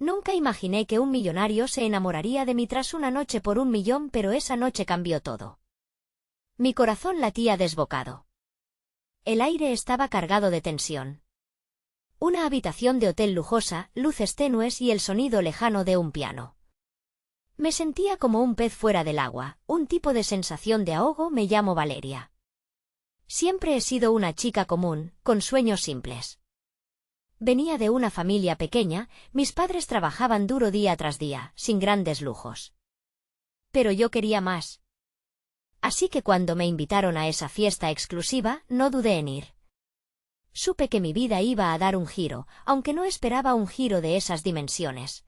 Nunca imaginé que un millonario se enamoraría de mí tras una noche por 1 millón, pero esa noche cambió todo. Mi corazón latía desbocado. El aire estaba cargado de tensión. Una habitación de hotel lujosa, luces tenues y el sonido lejano de un piano. Me sentía como un pez fuera del agua, un tipo de sensación de ahogo. Me llamo Valeria. Siempre he sido una chica común, con sueños simples. Venía de una familia pequeña, mis padres trabajaban duro día tras día, sin grandes lujos. Pero yo quería más. Así que cuando me invitaron a esa fiesta exclusiva, no dudé en ir. Supe que mi vida iba a dar un giro, aunque no esperaba un giro de esas dimensiones.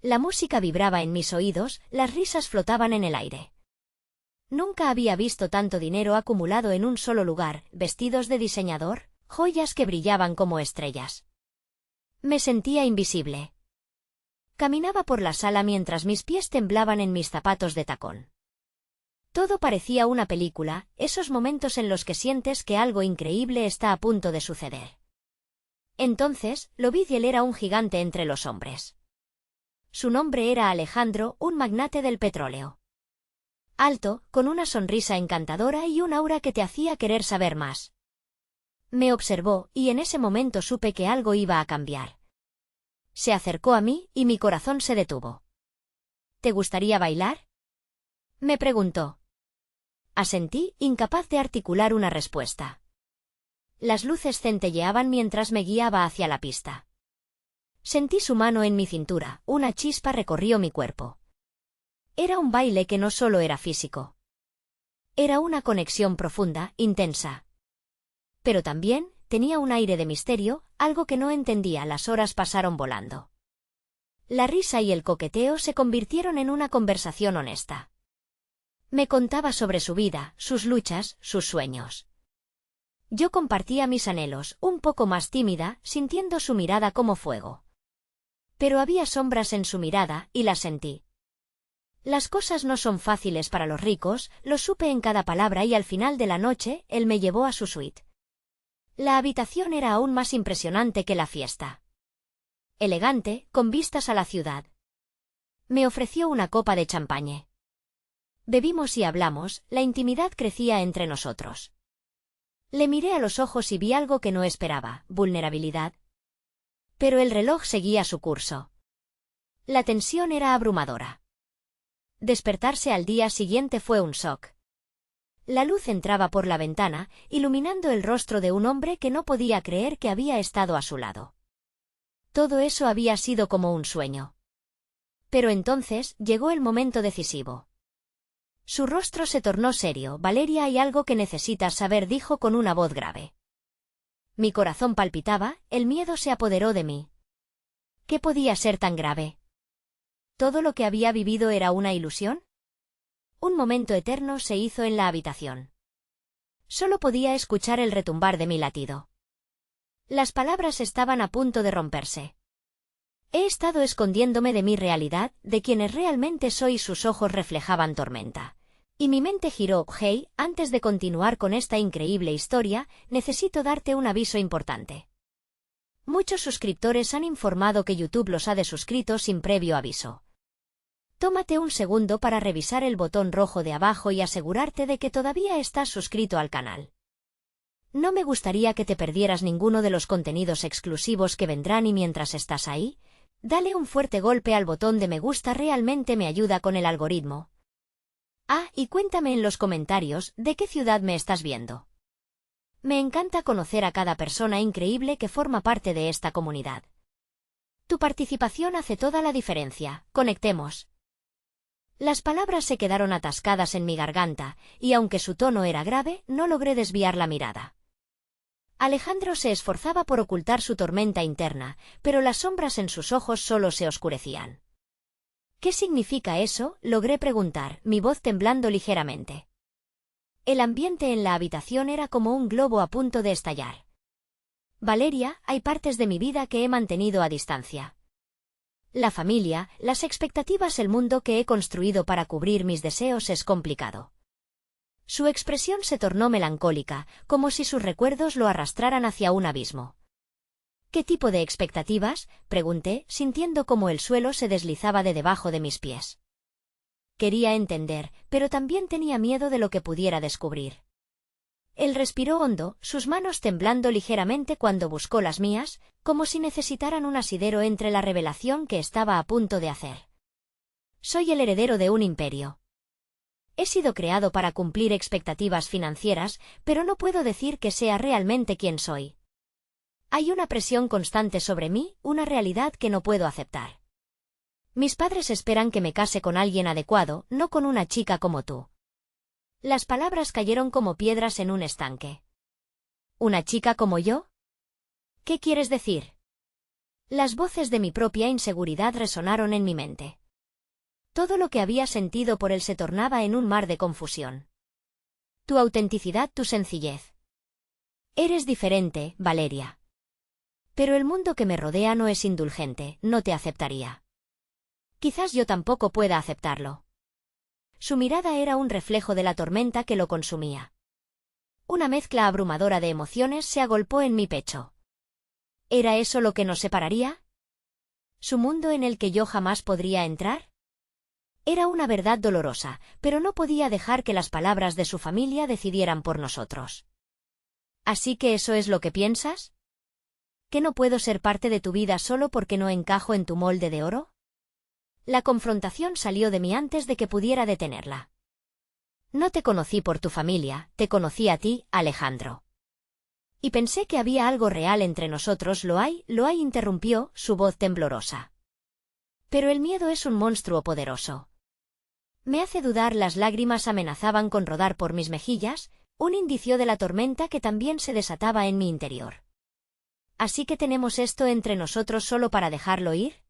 La música vibraba en mis oídos, las risas flotaban en el aire. Nunca había visto tanto dinero acumulado en un solo lugar, vestidos de diseñador, joyas que brillaban como estrellas. Me sentía invisible. Caminaba por la sala mientras mis pies temblaban en mis zapatos de tacón. Todo parecía una película, esos momentos en los que sientes que algo increíble está a punto de suceder. Entonces, lo vi y él era un gigante entre los hombres. Su nombre era Alejandro, un magnate del petróleo. Alto, con una sonrisa encantadora y un aura que te hacía querer saber más. Me observó, y en ese momento supe que algo iba a cambiar. Se acercó a mí, y mi corazón se detuvo. ¿Te gustaría bailar?, me preguntó. Asentí, incapaz de articular una respuesta. Las luces centelleaban mientras me guiaba hacia la pista. Sentí su mano en mi cintura, una chispa recorrió mi cuerpo. Era un baile que no solo era físico. Era una conexión profunda, intensa. Pero también tenía un aire de misterio, algo que no entendía. Las horas pasaron volando. La risa y el coqueteo se convirtieron en una conversación honesta. Me contaba sobre su vida, sus luchas, sus sueños. Yo compartía mis anhelos, un poco más tímida, sintiendo su mirada como fuego. Pero había sombras en su mirada, y las sentí. Las cosas no son fáciles para los ricos, lo supe en cada palabra, y al final de la noche, él me llevó a su suite. La habitación era aún más impresionante que la fiesta. Elegante, con vistas a la ciudad. Me ofreció una copa de champagne. Bebimos y hablamos, la intimidad crecía entre nosotros. Le miré a los ojos y vi algo que no esperaba, vulnerabilidad. Pero el reloj seguía su curso. La tensión era abrumadora. Despertarse al día siguiente fue un shock. La luz entraba por la ventana, iluminando el rostro de un hombre que no podía creer que había estado a su lado. Todo eso había sido como un sueño. Pero entonces llegó el momento decisivo. Su rostro se tornó serio. Valeria, hay algo que necesitas saber, dijo con una voz grave. Mi corazón palpitaba, el miedo se apoderó de mí. ¿Qué podía ser tan grave? ¿Todo lo que había vivido era una ilusión? Un momento eterno se hizo en la habitación. Solo podía escuchar el retumbar de mi latido. Las palabras estaban a punto de romperse. He estado escondiéndome de mi realidad, de quienes realmente soy. Sus ojos reflejaban tormenta. Y mi mente giró. Hey, antes de continuar con esta increíble historia, necesito darte un aviso importante. Muchos suscriptores han informado que YouTube los ha desuscrito sin previo aviso. Tómate un segundo para revisar el botón rojo de abajo y asegurarte de que todavía estás suscrito al canal. No me gustaría que te perdieras ninguno de los contenidos exclusivos que vendrán, y mientras estás ahí, dale un fuerte golpe al botón de me gusta, realmente me ayuda con el algoritmo. Ah, y cuéntame en los comentarios de qué ciudad me estás viendo. Me encanta conocer a cada persona increíble que forma parte de esta comunidad. Tu participación hace toda la diferencia. Conectemos. Las palabras se quedaron atascadas en mi garganta, y aunque su tono era grave, no logré desviar la mirada. Alejandro se esforzaba por ocultar su tormenta interna, pero las sombras en sus ojos solo se oscurecían. ¿Qué significa eso?, logré preguntar, mi voz temblando ligeramente. El ambiente en la habitación era como un globo a punto de estallar. Valeria, hay partes de mi vida que he mantenido a distancia. La familia, las expectativas, el mundo que he construido para cubrir mis deseos es complicado. Su expresión se tornó melancólica, como si sus recuerdos lo arrastraran hacia un abismo. ¿Qué tipo de expectativas?, pregunté, sintiendo cómo el suelo se deslizaba de debajo de mis pies. Quería entender, pero también tenía miedo de lo que pudiera descubrir. Él respiró hondo, sus manos temblando ligeramente cuando buscó las mías, como si necesitaran un asidero entre la revelación que estaba a punto de hacer. Soy el heredero de un imperio. He sido creado para cumplir expectativas financieras, pero no puedo decir que sea realmente quien soy. Hay una presión constante sobre mí, una realidad que no puedo aceptar. Mis padres esperan que me case con alguien adecuado, no con una chica como tú. Las palabras cayeron como piedras en un estanque. ¿Una chica como yo? ¿Qué quieres decir? Las voces de mi propia inseguridad resonaron en mi mente. Todo lo que había sentido por él se tornaba en un mar de confusión. Tu autenticidad, tu sencillez. Eres diferente, Valeria. Pero el mundo que me rodea no es indulgente, no te aceptaría. Quizás yo tampoco pueda aceptarlo. Su mirada era un reflejo de la tormenta que lo consumía. Una mezcla abrumadora de emociones se agolpó en mi pecho. ¿Era eso lo que nos separaría? ¿Su mundo en el que yo jamás podría entrar? Era una verdad dolorosa, pero no podía dejar que las palabras de su familia decidieran por nosotros. ¿Así que eso es lo que piensas? ¿Que no puedo ser parte de tu vida solo porque no encajo en tu molde de oro? La confrontación salió de mí antes de que pudiera detenerla. No te conocí por tu familia, te conocí a ti, Alejandro. Y pensé que había algo real entre nosotros. Lo hay, interrumpió, su voz temblorosa. Pero el miedo es un monstruo poderoso. Me hace dudar. Las lágrimas amenazaban con rodar por mis mejillas, un indicio de la tormenta que también se desataba en mi interior. ¿Así que tenemos esto entre nosotros solo para dejarlo ir?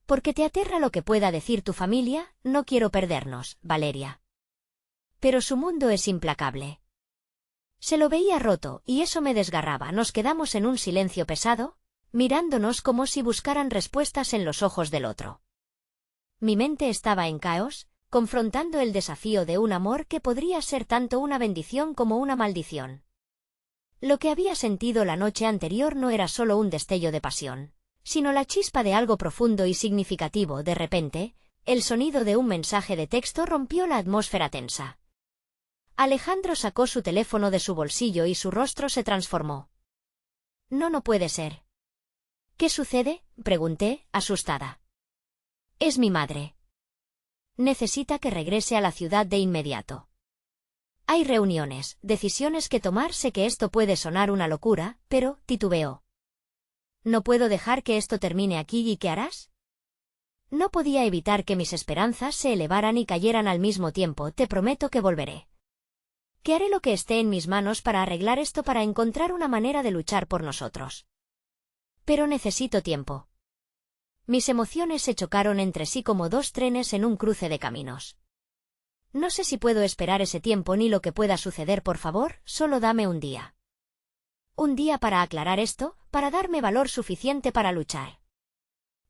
¿Porque te aterra lo que pueda decir tu familia? No quiero perdernos, Valeria. Pero su mundo es implacable. Se lo veía roto, y eso me desgarraba. Nos quedamos en un silencio pesado, mirándonos como si buscaran respuestas en los ojos del otro. Mi mente estaba en caos, confrontando el desafío de un amor que podría ser tanto una bendición como una maldición. Lo que había sentido la noche anterior no era solo un destello de pasión, sino la chispa de algo profundo y significativo. De repente, el sonido de un mensaje de texto rompió la atmósfera tensa. Alejandro sacó su teléfono de su bolsillo y su rostro se transformó. No puede ser. ¿Qué sucede?, pregunté, asustada. Es mi madre. Necesita que regrese a la ciudad de inmediato. Hay reuniones, decisiones que tomar. Sé que esto puede sonar una locura, pero titubeó. No puedo dejar que esto termine aquí. ¿Y qué harás? No podía evitar que mis esperanzas se elevaran y cayeran al mismo tiempo. Te prometo que volveré. Que haré lo que esté en mis manos para arreglar esto, para encontrar una manera de luchar por nosotros. Pero necesito tiempo. Mis emociones se chocaron entre sí como dos trenes en un cruce de caminos. No sé si puedo esperar ese tiempo ni lo que pueda suceder. Por favor, solo dame un día. Un día para aclarar esto, para darme valor suficiente para luchar.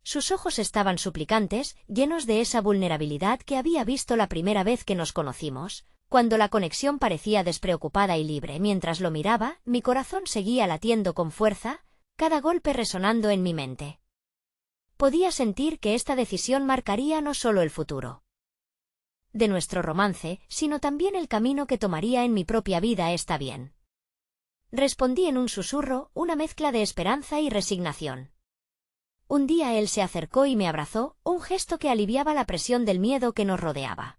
Sus ojos estaban suplicantes, llenos de esa vulnerabilidad que había visto la primera vez que nos conocimos, cuando la conexión parecía despreocupada y libre. Mientras lo miraba, mi corazón seguía latiendo con fuerza, cada golpe resonando en mi mente. Podía sentir que esta decisión marcaría no solo el futuro de nuestro romance, sino también el camino que tomaría en mi propia vida. Está bien. Respondí en un susurro, una mezcla de esperanza y resignación. Un día él se acercó y me abrazó, un gesto que aliviaba la presión del miedo que nos rodeaba.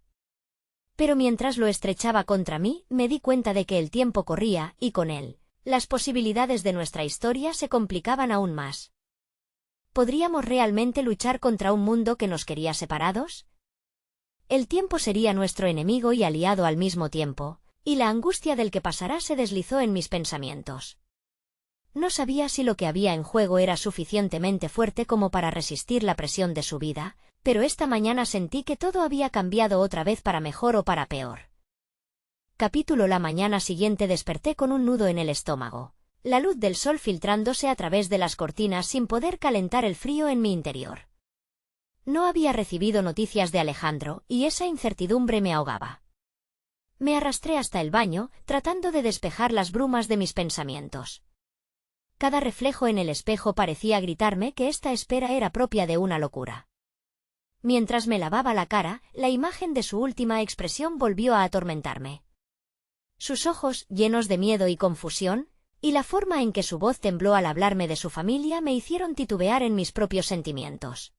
Pero mientras lo estrechaba contra mí, me di cuenta de que el tiempo corría, y con él, las posibilidades de nuestra historia se complicaban aún más. ¿Podríamos realmente luchar contra un mundo que nos quería separados? El tiempo sería nuestro enemigo y aliado al mismo tiempo, y la angustia del que pasará se deslizó en mis pensamientos. No sabía si lo que había en juego era suficientemente fuerte como para resistir la presión de su vida, pero esta mañana sentí que todo había cambiado otra vez, para mejor o para peor. La mañana siguiente desperté con un nudo en el estómago, la luz del sol filtrándose a través de las cortinas sin poder calentar el frío en mi interior. No había recibido noticias de Alejandro, y esa incertidumbre me ahogaba. Me arrastré hasta el baño, tratando de despejar las brumas de mis pensamientos. Cada reflejo en el espejo parecía gritarme que esta espera era propia de una locura. Mientras me lavaba la cara, la imagen de su última expresión volvió a atormentarme. Sus ojos, llenos de miedo y confusión, y la forma en que su voz tembló al hablarme de su familia me hicieron titubear en mis propios sentimientos.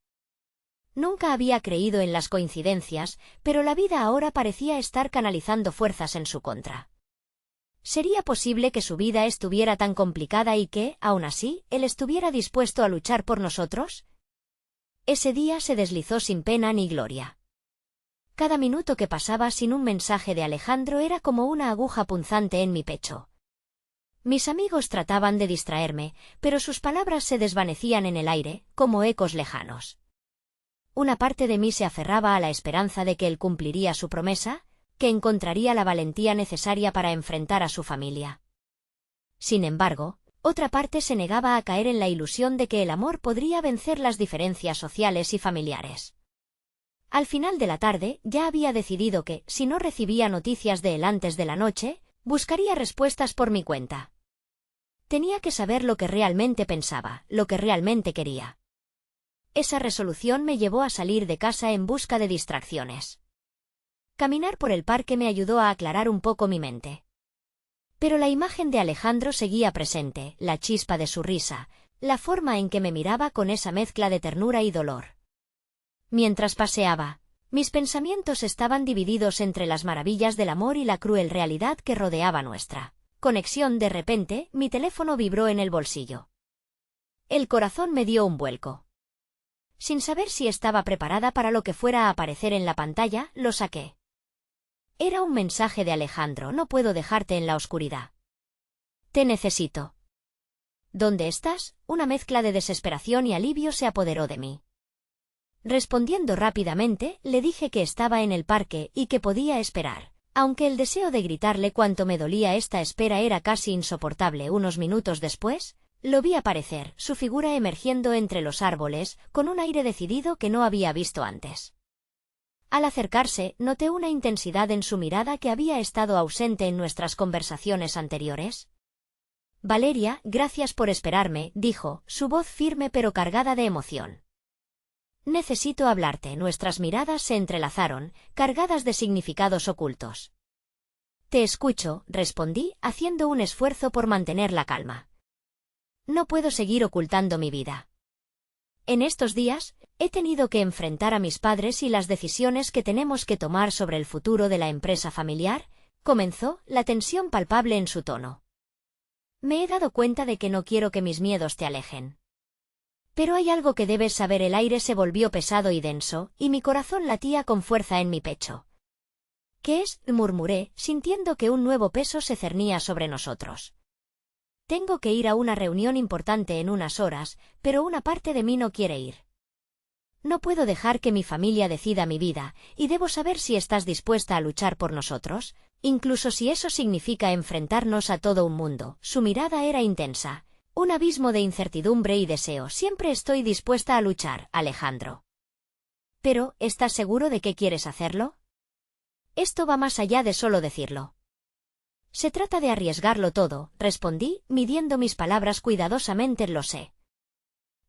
Nunca había creído en las coincidencias, pero la vida ahora parecía estar canalizando fuerzas en su contra. ¿Sería posible que su vida estuviera tan complicada y que, aun así, él estuviera dispuesto a luchar por nosotros? Ese día se deslizó sin pena ni gloria. Cada minuto que pasaba sin un mensaje de Alejandro era como una aguja punzante en mi pecho. Mis amigos trataban de distraerme, pero sus palabras se desvanecían en el aire, como ecos lejanos. Una parte de mí se aferraba a la esperanza de que él cumpliría su promesa, que encontraría la valentía necesaria para enfrentar a su familia. Sin embargo, otra parte se negaba a caer en la ilusión de que el amor podría vencer las diferencias sociales y familiares. Al final de la tarde, ya había decidido que, si no recibía noticias de él antes de la noche, buscaría respuestas por mi cuenta. Tenía que saber lo que realmente pensaba, lo que realmente quería. Esa resolución me llevó a salir de casa en busca de distracciones. Caminar por el parque me ayudó a aclarar un poco mi mente. Pero la imagen de Alejandro seguía presente, la chispa de su risa, la forma en que me miraba con esa mezcla de ternura y dolor. Mientras paseaba, mis pensamientos estaban divididos entre las maravillas del amor y la cruel realidad que rodeaba nuestra conexión. De repente, mi teléfono vibró en el bolsillo. El corazón me dio un vuelco. Sin saber si estaba preparada para lo que fuera a aparecer en la pantalla, lo saqué. Era un mensaje de Alejandro: no puedo dejarte en la oscuridad. Te necesito. ¿Dónde estás? Una mezcla de desesperación y alivio se apoderó de mí. Respondiendo rápidamente, le dije que estaba en el parque y que podía esperar. Aunque el deseo de gritarle cuánto me dolía esta espera era casi insoportable, unos minutos después, lo vi aparecer, su figura emergiendo entre los árboles, con un aire decidido que no había visto antes. Al acercarse, noté una intensidad en su mirada que había estado ausente en nuestras conversaciones anteriores. Valeria, gracias por esperarme, dijo, su voz firme pero cargada de emoción. Necesito hablarte. Nuestras miradas se entrelazaron, cargadas de significados ocultos. Te escucho, respondí, haciendo un esfuerzo por mantener la calma. No puedo seguir ocultando mi vida. En estos días, he tenido que enfrentar a mis padres y las decisiones que tenemos que tomar sobre el futuro de la empresa familiar, comenzó, la tensión palpable en su tono. Me he dado cuenta de que no quiero que mis miedos te alejen. Pero hay algo que debes saber. El aire se volvió pesado y denso, y mi corazón latía con fuerza en mi pecho. ¿Qué es?, murmuré, sintiendo que un nuevo peso se cernía sobre nosotros. Tengo que ir a una reunión importante en unas horas, pero una parte de mí no quiere ir. No puedo dejar que mi familia decida mi vida, y debo saber si estás dispuesta a luchar por nosotros, incluso si eso significa enfrentarnos a todo un mundo. Su mirada era intensa, un abismo de incertidumbre y deseo. Siempre estoy dispuesta a luchar, Alejandro. Pero, ¿estás seguro de que quieres hacerlo? Esto va más allá de solo decirlo. Se trata de arriesgarlo todo, respondí, midiendo mis palabras cuidadosamente. Lo sé.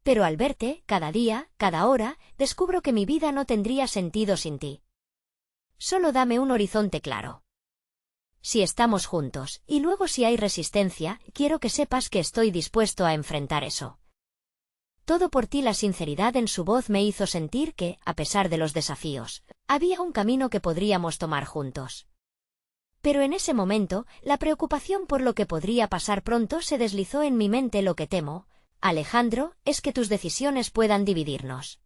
Pero al verte, cada día, cada hora, descubro que mi vida no tendría sentido sin ti. Solo dame un horizonte claro. Si estamos juntos, y luego si hay resistencia, quiero que sepas que estoy dispuesto a enfrentar eso. Todo por ti. La sinceridad en su voz me hizo sentir que, a pesar de los desafíos, había un camino que podríamos tomar juntos. Pero en ese momento, la preocupación por lo que podría pasar pronto se deslizó en mi mente. Lo que temo, Alejandro, es que tus decisiones puedan dividirnos.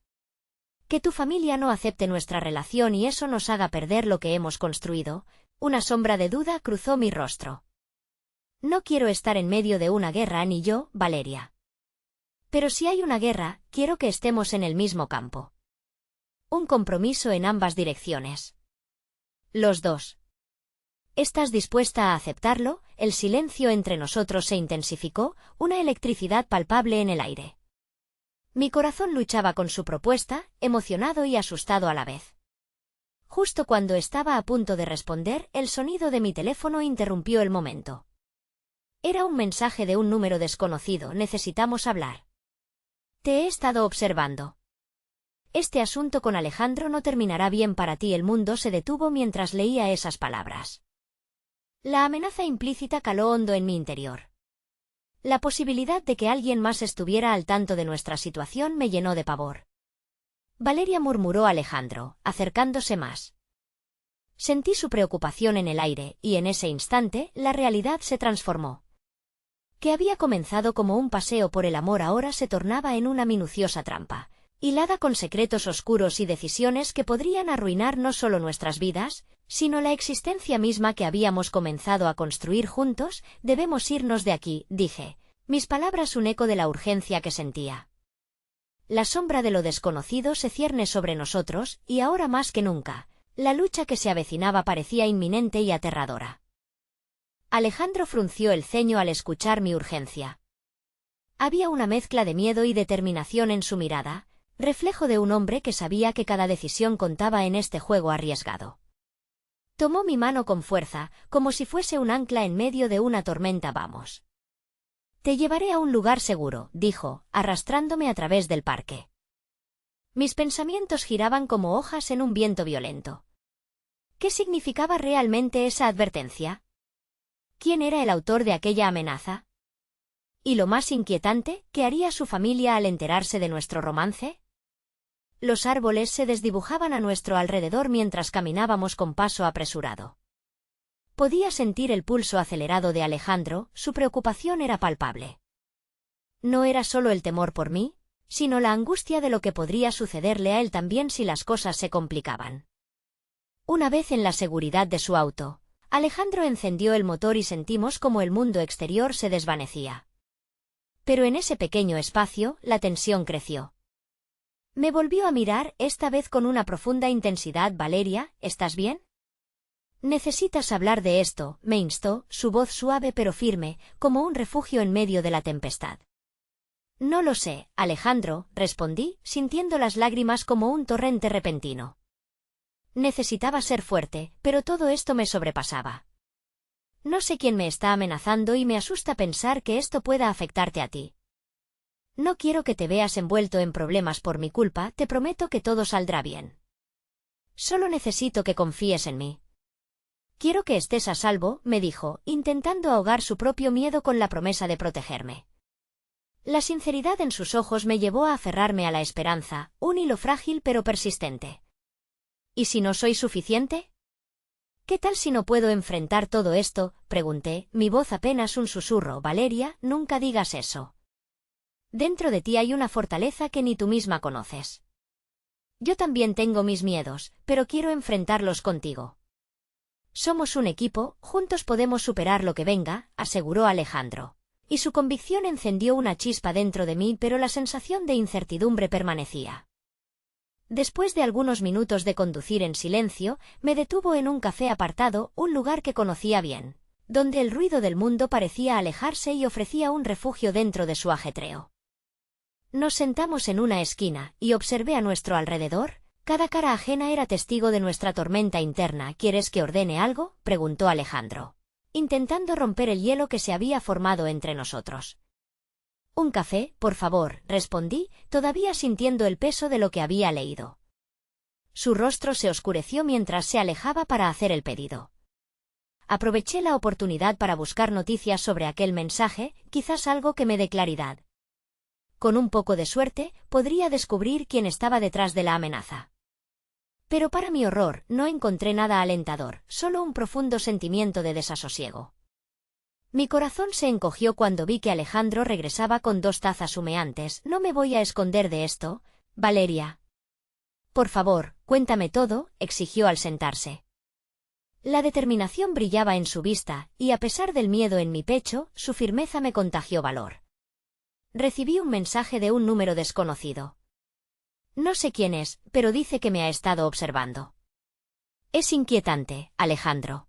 Que tu familia no acepte nuestra relación y eso nos haga perder lo que hemos construido. Una sombra de duda cruzó mi rostro. No quiero estar en medio de una guerra, ni yo, Valeria. Pero si hay una guerra, quiero que estemos en el mismo campo. Un compromiso en ambas direcciones. Los dos. ¿Estás dispuesta a aceptarlo? El silencio entre nosotros se intensificó, una electricidad palpable en el aire. Mi corazón luchaba con su propuesta, emocionado y asustado a la vez. Justo cuando estaba a punto de responder, el sonido de mi teléfono interrumpió el momento. Era un mensaje de un número desconocido. Necesitamos hablar. Te he estado observando. Este asunto con Alejandro no terminará bien para ti. El mundo se detuvo mientras leía esas palabras. La amenaza implícita caló hondo en mi interior. La posibilidad de que alguien más estuviera al tanto de nuestra situación me llenó de pavor. Valeria, murmuró Alejandro, acercándose más. Sentí su preocupación en el aire, y en ese instante, la realidad se transformó. Que había comenzado como un paseo por el amor ahora se tornaba en una minuciosa trampa, hilada con secretos oscuros y decisiones que podrían arruinar no solo nuestras vidas, sino la existencia misma que habíamos comenzado a construir juntos. Debemos irnos de aquí, dije, mis palabras un eco de la urgencia que sentía. La sombra de lo desconocido se cierne sobre nosotros, y ahora más que nunca, la lucha que se avecinaba parecía inminente y aterradora. Alejandro frunció el ceño al escuchar mi urgencia. Había una mezcla de miedo y determinación en su mirada, reflejo de un hombre que sabía que cada decisión contaba en este juego arriesgado. Tomó mi mano con fuerza, como si fuese un ancla en medio de una tormenta. Vamos. Te llevaré a un lugar seguro, dijo, arrastrándome a través del parque. Mis pensamientos giraban como hojas en un viento violento. ¿Qué significaba realmente esa advertencia? ¿Quién era el autor de aquella amenaza? Y lo más inquietante, ¿qué haría su familia al enterarse de nuestro romance? Los árboles se desdibujaban a nuestro alrededor mientras caminábamos con paso apresurado. Podía sentir el pulso acelerado de Alejandro, su preocupación era palpable. No era solo el temor por mí, sino la angustia de lo que podría sucederle a él también si las cosas se complicaban. Una vez en la seguridad de su auto, Alejandro encendió el motor y sentimos como el mundo exterior se desvanecía. Pero en ese pequeño espacio, la tensión creció. Me volvió a mirar, esta vez con una profunda intensidad. Valeria, ¿estás bien? Necesitas hablar de esto, me instó, su voz suave pero firme, como un refugio en medio de la tempestad. No lo sé, Alejandro, respondí, sintiendo las lágrimas como un torrente repentino. Necesitaba ser fuerte, pero todo esto me sobrepasaba. No sé quién me está amenazando y me asusta pensar que esto pueda afectarte a ti. No quiero que te veas envuelto en problemas por mi culpa, te prometo que todo saldrá bien. Solo necesito que confíes en mí. Quiero que estés a salvo, me dijo, intentando ahogar su propio miedo con la promesa de protegerme. La sinceridad en sus ojos me llevó a aferrarme a la esperanza, un hilo frágil pero persistente. ¿Y si no soy suficiente? ¿Qué tal si no puedo enfrentar todo esto?, pregunté, mi voz apenas un susurro. Valeria, nunca digas eso. Dentro de ti hay una fortaleza que ni tú misma conoces. Yo también tengo mis miedos, pero quiero enfrentarlos contigo. Somos un equipo, juntos podemos superar lo que venga, aseguró Alejandro. Y su convicción encendió una chispa dentro de mí, pero la sensación de incertidumbre permanecía. Después de algunos minutos de conducir en silencio, me detuvo en un café apartado, un lugar que conocía bien, donde el ruido del mundo parecía alejarse y ofrecía un refugio dentro de su ajetreo. Nos sentamos en una esquina, y observé a nuestro alrededor. Cada cara ajena era testigo de nuestra tormenta interna. ¿Quieres que ordene algo?, preguntó Alejandro, intentando romper el hielo que se había formado entre nosotros. Un café, por favor, respondí, todavía sintiendo el peso de lo que había leído. Su rostro se oscureció mientras se alejaba para hacer el pedido. Aproveché la oportunidad para buscar noticias sobre aquel mensaje, quizás algo que me dé claridad. Con un poco de suerte, podría descubrir quién estaba detrás de la amenaza. Pero para mi horror, no encontré nada alentador, solo un profundo sentimiento de desasosiego. Mi corazón se encogió cuando vi que Alejandro regresaba con 2 tazas humeantes. No me voy a esconder de esto, Valeria. Por favor, cuéntame todo, exigió al sentarse. La determinación brillaba en su vista, y a pesar del miedo en mi pecho, su firmeza me contagió valor. Recibí un mensaje de un número desconocido. No sé quién es, pero dice que me ha estado observando. Es inquietante, Alejandro.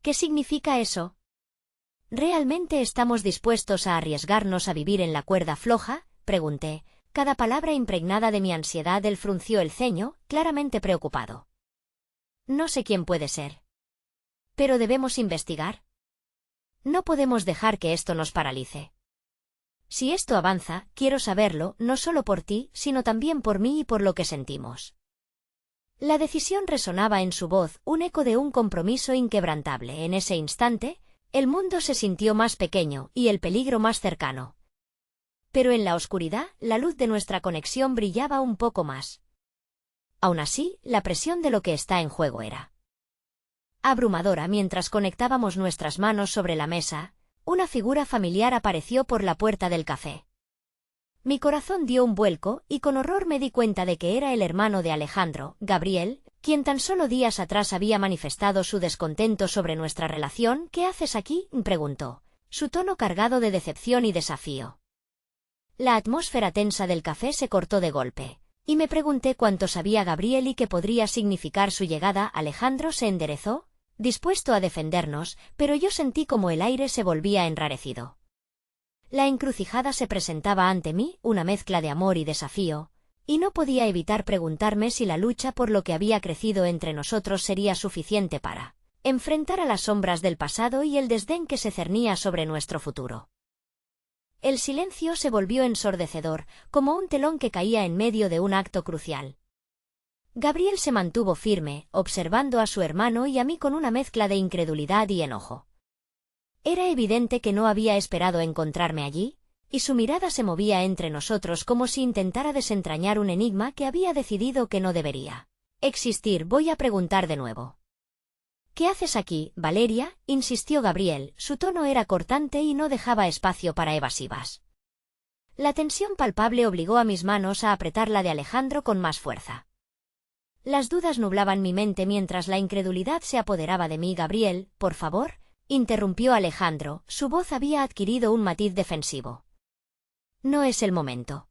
¿Qué significa eso? ¿Realmente estamos dispuestos a arriesgarnos a vivir en la cuerda floja?, pregunté, cada palabra impregnada de mi ansiedad. Él frunció el ceño, claramente preocupado. No sé quién puede ser. ¿Pero debemos investigar? No podemos dejar que esto nos paralice. Si esto avanza, quiero saberlo, no solo por ti, sino también por mí y por lo que sentimos. La decisión resonaba en su voz, un eco de un compromiso inquebrantable. En ese instante, el mundo se sintió más pequeño y el peligro más cercano. Pero en la oscuridad, la luz de nuestra conexión brillaba un poco más. Aún así, la presión de lo que está en juego era abrumadora. Mientras conectábamos nuestras manos sobre la mesa, una figura familiar apareció por la puerta del café. Mi corazón dio un vuelco y con horror me di cuenta de que era el hermano de Alejandro, Gabriel, quien tan solo días atrás había manifestado su descontento sobre nuestra relación. ¿Qué haces aquí?, preguntó, su tono cargado de decepción y desafío. La atmósfera tensa del café se cortó de golpe, y me pregunté cuánto sabía Gabriel y qué podría significar su llegada. Alejandro se enderezó, dispuesto a defendernos, pero yo sentí como el aire se volvía enrarecido. La encrucijada se presentaba ante mí, una mezcla de amor y desafío, y no podía evitar preguntarme si la lucha por lo que había crecido entre nosotros sería suficiente para enfrentar a las sombras del pasado y el desdén que se cernía sobre nuestro futuro. El silencio se volvió ensordecedor, como un telón que caía en medio de un acto crucial. Gabriel se mantuvo firme, observando a su hermano y a mí con una mezcla de incredulidad y enojo. Era evidente que no había esperado encontrarme allí, y su mirada se movía entre nosotros como si intentara desentrañar un enigma que había decidido que no debería existir. Voy a preguntar de nuevo. ¿Qué haces aquí, Valeria?, insistió Gabriel, su tono era cortante y no dejaba espacio para evasivas. La tensión palpable obligó a mis manos a apretar la de Alejandro con más fuerza. Las dudas nublaban mi mente mientras la incredulidad se apoderaba de mí. Gabriel, por favor, interrumpió Alejandro, su voz había adquirido un matiz defensivo. No es el momento.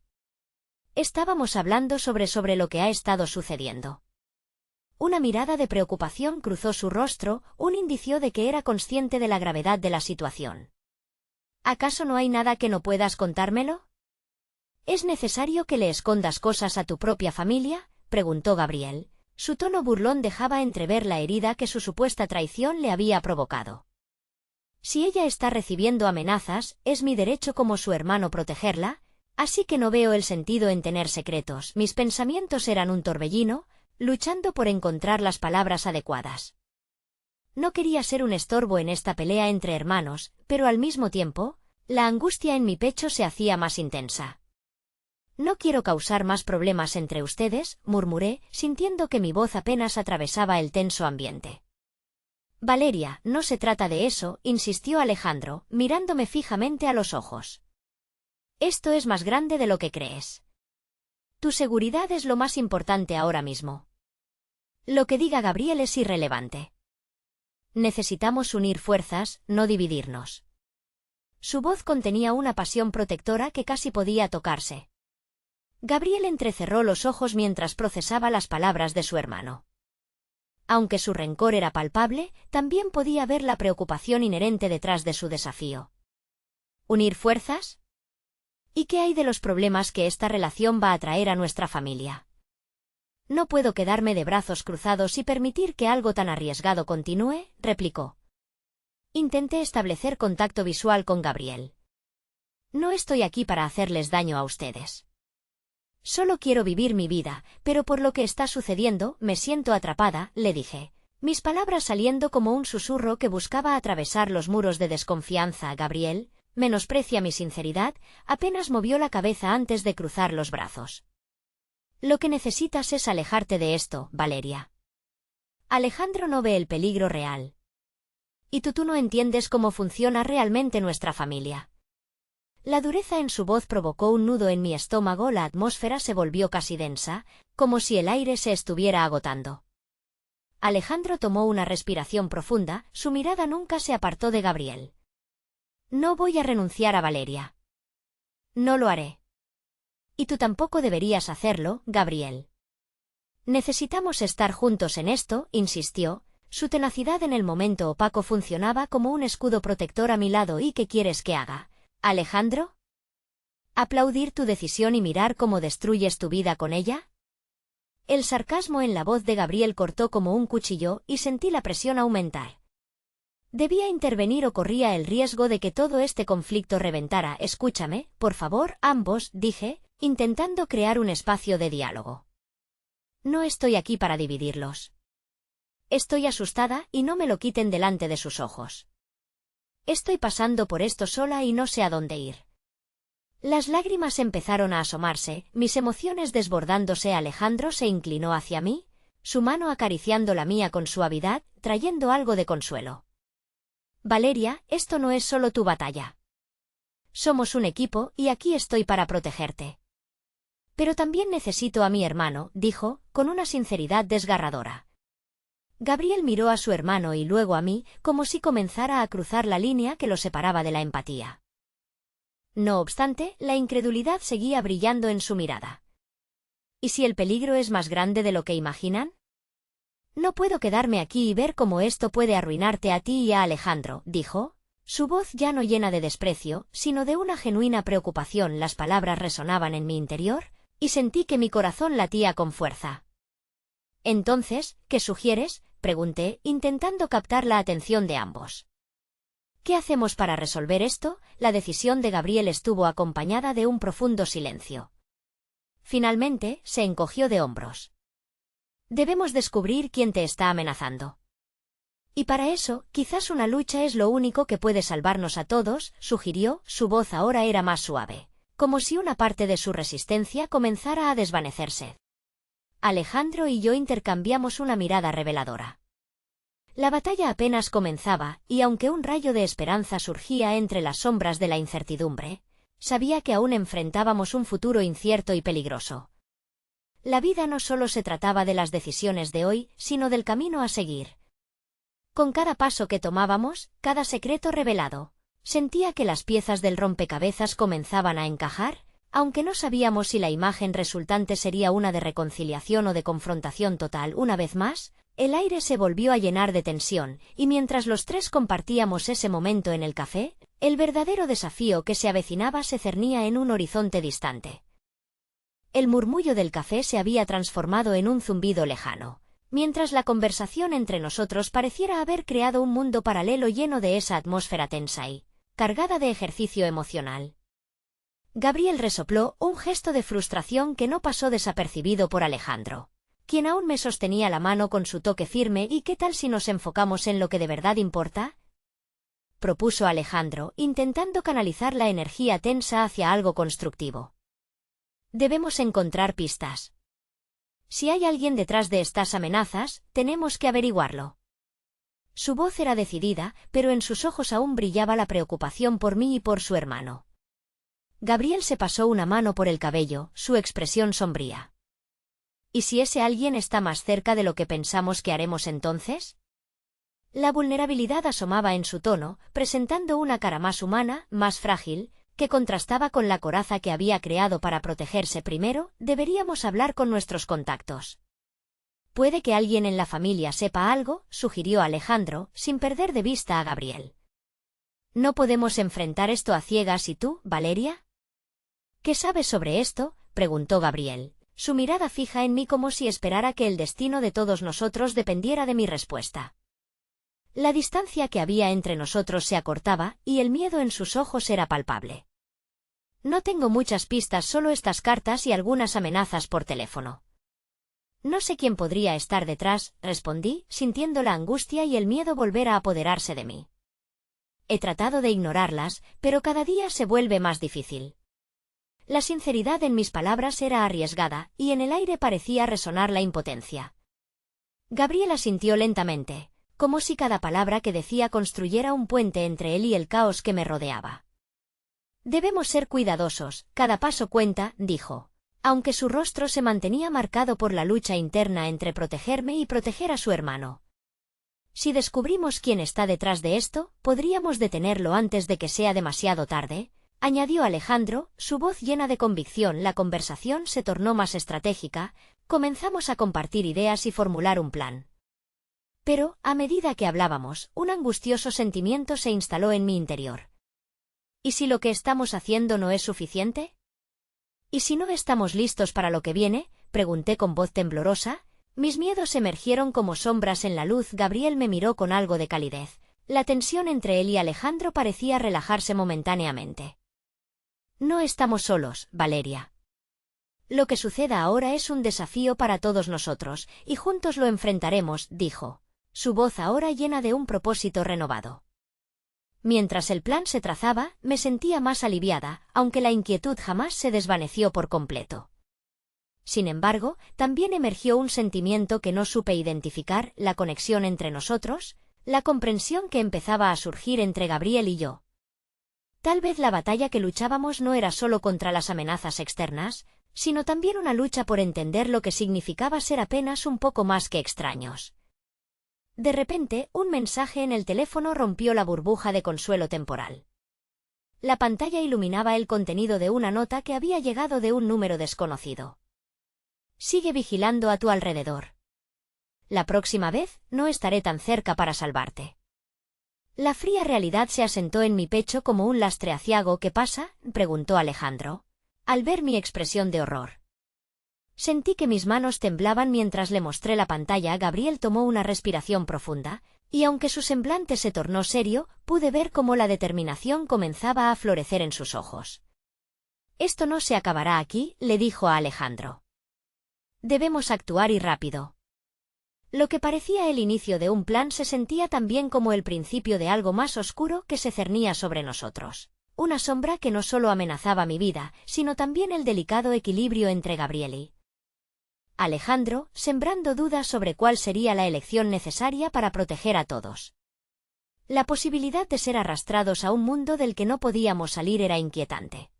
Estábamos hablando sobre lo que ha estado sucediendo. Una mirada de preocupación cruzó su rostro, un indicio de que era consciente de la gravedad de la situación. ¿Acaso no hay nada que no puedas contármelo? ¿Es necesario que le escondas cosas a tu propia familia?, preguntó Gabriel. Su tono burlón dejaba entrever la herida que su supuesta traición le había provocado. Si ella está recibiendo amenazas, es mi derecho como su hermano protegerla, así que no veo el sentido en tener secretos. Mis pensamientos eran un torbellino, luchando por encontrar las palabras adecuadas. No quería ser un estorbo en esta pelea entre hermanos, pero al mismo tiempo, la angustia en mi pecho se hacía más intensa. No quiero causar más problemas entre ustedes, murmuré, sintiendo que mi voz apenas atravesaba el tenso ambiente. Valeria, no se trata de eso, insistió Alejandro, mirándome fijamente a los ojos. Esto es más grande de lo que crees. Tu seguridad es lo más importante ahora mismo. Lo que diga Gabriel es irrelevante. Necesitamos unir fuerzas, no dividirnos. Su voz contenía una pasión protectora que casi podía tocarse. Gabriel entrecerró los ojos mientras procesaba las palabras de su hermano. Aunque su rencor era palpable, también podía ver la preocupación inherente detrás de su desafío. ¿Unir fuerzas? ¿Y qué hay de los problemas que esta relación va a traer a nuestra familia? No puedo quedarme de brazos cruzados y permitir que algo tan arriesgado continúe, replicó. Intenté establecer contacto visual con Gabriel. No estoy aquí para hacerles daño a ustedes. Solo quiero vivir mi vida, pero por lo que está sucediendo, me siento atrapada, le dije. Mis palabras saliendo como un susurro que buscaba atravesar los muros de desconfianza. Gabriel, menosprecia mi sinceridad, apenas movió la cabeza antes de cruzar los brazos. Lo que necesitas es alejarte de esto, Valeria. Alejandro no ve el peligro real. Y tú no entiendes cómo funciona realmente nuestra familia. La dureza en su voz provocó un nudo en mi estómago. La atmósfera se volvió casi densa, como si el aire se estuviera agotando. Alejandro tomó una respiración profunda, su mirada nunca se apartó de Gabriel. No voy a renunciar a Valeria. No lo haré. Y tú tampoco deberías hacerlo, Gabriel. Necesitamos estar juntos en esto, insistió. Su tenacidad en el momento opaco funcionaba como un escudo protector a mi lado. ¿Y qué quieres que haga, Alejandro? ¿Aplaudir tu decisión y mirar cómo destruyes tu vida con ella? El sarcasmo en la voz de Gabriel cortó como un cuchillo y sentí la presión aumentar. Debía intervenir o corría el riesgo de que todo este conflicto reventara. Escúchame, por favor, ambos, dije, intentando crear un espacio de diálogo. No estoy aquí para dividirlos. Estoy asustada y no me lo quiten delante de sus ojos. Estoy pasando por esto sola y no sé a dónde ir. Las lágrimas empezaron a asomarse, mis emociones desbordándose. Alejandro se inclinó hacia mí, su mano acariciando la mía con suavidad, trayendo algo de consuelo. Valeria, esto no es solo tu batalla. Somos un equipo y aquí estoy para protegerte. Pero también necesito a mi hermano, dijo, con una sinceridad desgarradora. Gabriel miró a su hermano y luego a mí, como si comenzara a cruzar la línea que lo separaba de la empatía. No obstante, la incredulidad seguía brillando en su mirada. ¿Y si el peligro es más grande de lo que imaginan? No puedo quedarme aquí y ver cómo esto puede arruinarte a ti y a Alejandro, dijo. Su voz ya no llena de desprecio, sino de una genuina preocupación. Las palabras resonaban en mi interior, y sentí que mi corazón latía con fuerza. Entonces, ¿qué sugieres?, pregunté, intentando captar la atención de ambos. ¿Qué hacemos para resolver esto? La decisión de Gabriel estuvo acompañada de un profundo silencio. Finalmente, se encogió de hombros. Debemos descubrir quién te está amenazando. Y para eso, quizás una lucha es lo único que puede salvarnos a todos, sugirió. Su voz ahora era más suave, como si una parte de su resistencia comenzara a desvanecerse. Alejandro y yo intercambiamos una mirada reveladora. La batalla apenas comenzaba, y aunque un rayo de esperanza surgía entre las sombras de la incertidumbre, sabía que aún enfrentábamos un futuro incierto y peligroso. La vida no solo se trataba de las decisiones de hoy, sino del camino a seguir. Con cada paso que tomábamos, cada secreto revelado, sentía que las piezas del rompecabezas comenzaban a encajar, aunque no sabíamos si la imagen resultante sería una de reconciliación o de confrontación total. Una vez más, el aire se volvió a llenar de tensión, y mientras los tres compartíamos ese momento en el café, el verdadero desafío que se avecinaba se cernía en un horizonte distante. El murmullo del café se había transformado en un zumbido lejano, mientras la conversación entre nosotros pareciera haber creado un mundo paralelo lleno de esa atmósfera tensa y cargada de ejercicio emocional. Gabriel resopló, un gesto de frustración que no pasó desapercibido por Alejandro, quien aún me sostenía la mano con su toque firme. ¿Y qué tal si nos enfocamos en lo que de verdad importa?, propuso Alejandro, intentando canalizar la energía tensa hacia algo constructivo. Debemos encontrar pistas. Si hay alguien detrás de estas amenazas, tenemos que averiguarlo. Su voz era decidida, pero en sus ojos aún brillaba la preocupación por mí y por su hermano. Gabriel se pasó una mano por el cabello, su expresión sombría. ¿Y si ese alguien está más cerca de lo que pensamos? ¿Qué haremos entonces? La vulnerabilidad asomaba en su tono, presentando una cara más humana, más frágil, que contrastaba con la coraza que había creado para protegerse. Primero, deberíamos hablar con nuestros contactos. Puede que alguien en la familia sepa algo, sugirió Alejandro, sin perder de vista a Gabriel. No podemos enfrentar esto a ciegas. ¿Y tú, Valeria? ¿Qué sabes sobre esto?, preguntó Gabriel, su mirada fija en mí como si esperara que el destino de todos nosotros dependiera de mi respuesta. La distancia que había entre nosotros se acortaba, y el miedo en sus ojos era palpable. No tengo muchas pistas, solo estas cartas y algunas amenazas por teléfono. No sé quién podría estar detrás, respondí, sintiendo la angustia y el miedo volver a apoderarse de mí. He tratado de ignorarlas, pero cada día se vuelve más difícil. La sinceridad en mis palabras era arriesgada, y en el aire parecía resonar la impotencia. Gabriel asintió lentamente, como si cada palabra que decía construyera un puente entre él y el caos que me rodeaba. Debemos ser cuidadosos, cada paso cuenta, dijo, aunque su rostro se mantenía marcado por la lucha interna entre protegerme y proteger a su hermano. Si descubrimos quién está detrás de esto, podríamos detenerlo antes de que sea demasiado tarde, añadió Alejandro, su voz llena de convicción. La conversación se tornó más estratégica, comenzamos a compartir ideas y formular un plan. Pero, a medida que hablábamos, un angustioso sentimiento se instaló en mi interior. ¿Y si lo que estamos haciendo no es suficiente? ¿Y si no estamos listos para lo que viene?, pregunté con voz temblorosa. Mis miedos emergieron como sombras en la luz. Gabriel me miró con algo de calidez, La tensión entre él y Alejandro parecía relajarse momentáneamente. No estamos solos, Valeria. Lo que suceda ahora es un desafío para todos nosotros, y juntos lo enfrentaremos, dijo, su voz ahora llena de un propósito renovado. Mientras el plan se trazaba, me sentía más aliviada, aunque la inquietud jamás se desvaneció por completo. Sin embargo, también emergió un sentimiento que no supe identificar, la conexión entre nosotros, la comprensión que empezaba a surgir entre Gabriel y yo. Tal vez la batalla que luchábamos no era solo contra las amenazas externas, sino también una lucha por entender lo que significaba ser apenas un poco más que extraños. De repente, un mensaje en el teléfono rompió la burbuja de consuelo temporal. La pantalla iluminaba el contenido de una nota que había llegado de un número desconocido. Sigue vigilando a tu alrededor. La próxima vez, no estaré tan cerca para salvarte. La fría realidad se asentó en mi pecho como un lastre aciago. ¿Qué pasa?, preguntó Alejandro, al ver mi expresión de horror. Sentí que mis manos temblaban mientras le mostré la pantalla. Gabriel tomó una respiración profunda, y aunque su semblante se tornó serio, pude ver cómo la determinación comenzaba a florecer en sus ojos. Esto no se acabará aquí, le dijo a Alejandro. Debemos actuar y rápido. Lo que parecía el inicio de un plan se sentía también como el principio de algo más oscuro que se cernía sobre nosotros. Una sombra que no solo amenazaba mi vida, sino también el delicado equilibrio entre Gabriel y Alejandro, sembrando dudas sobre cuál sería la elección necesaria para proteger a todos. La posibilidad de ser arrastrados a un mundo del que no podíamos salir era inquietante.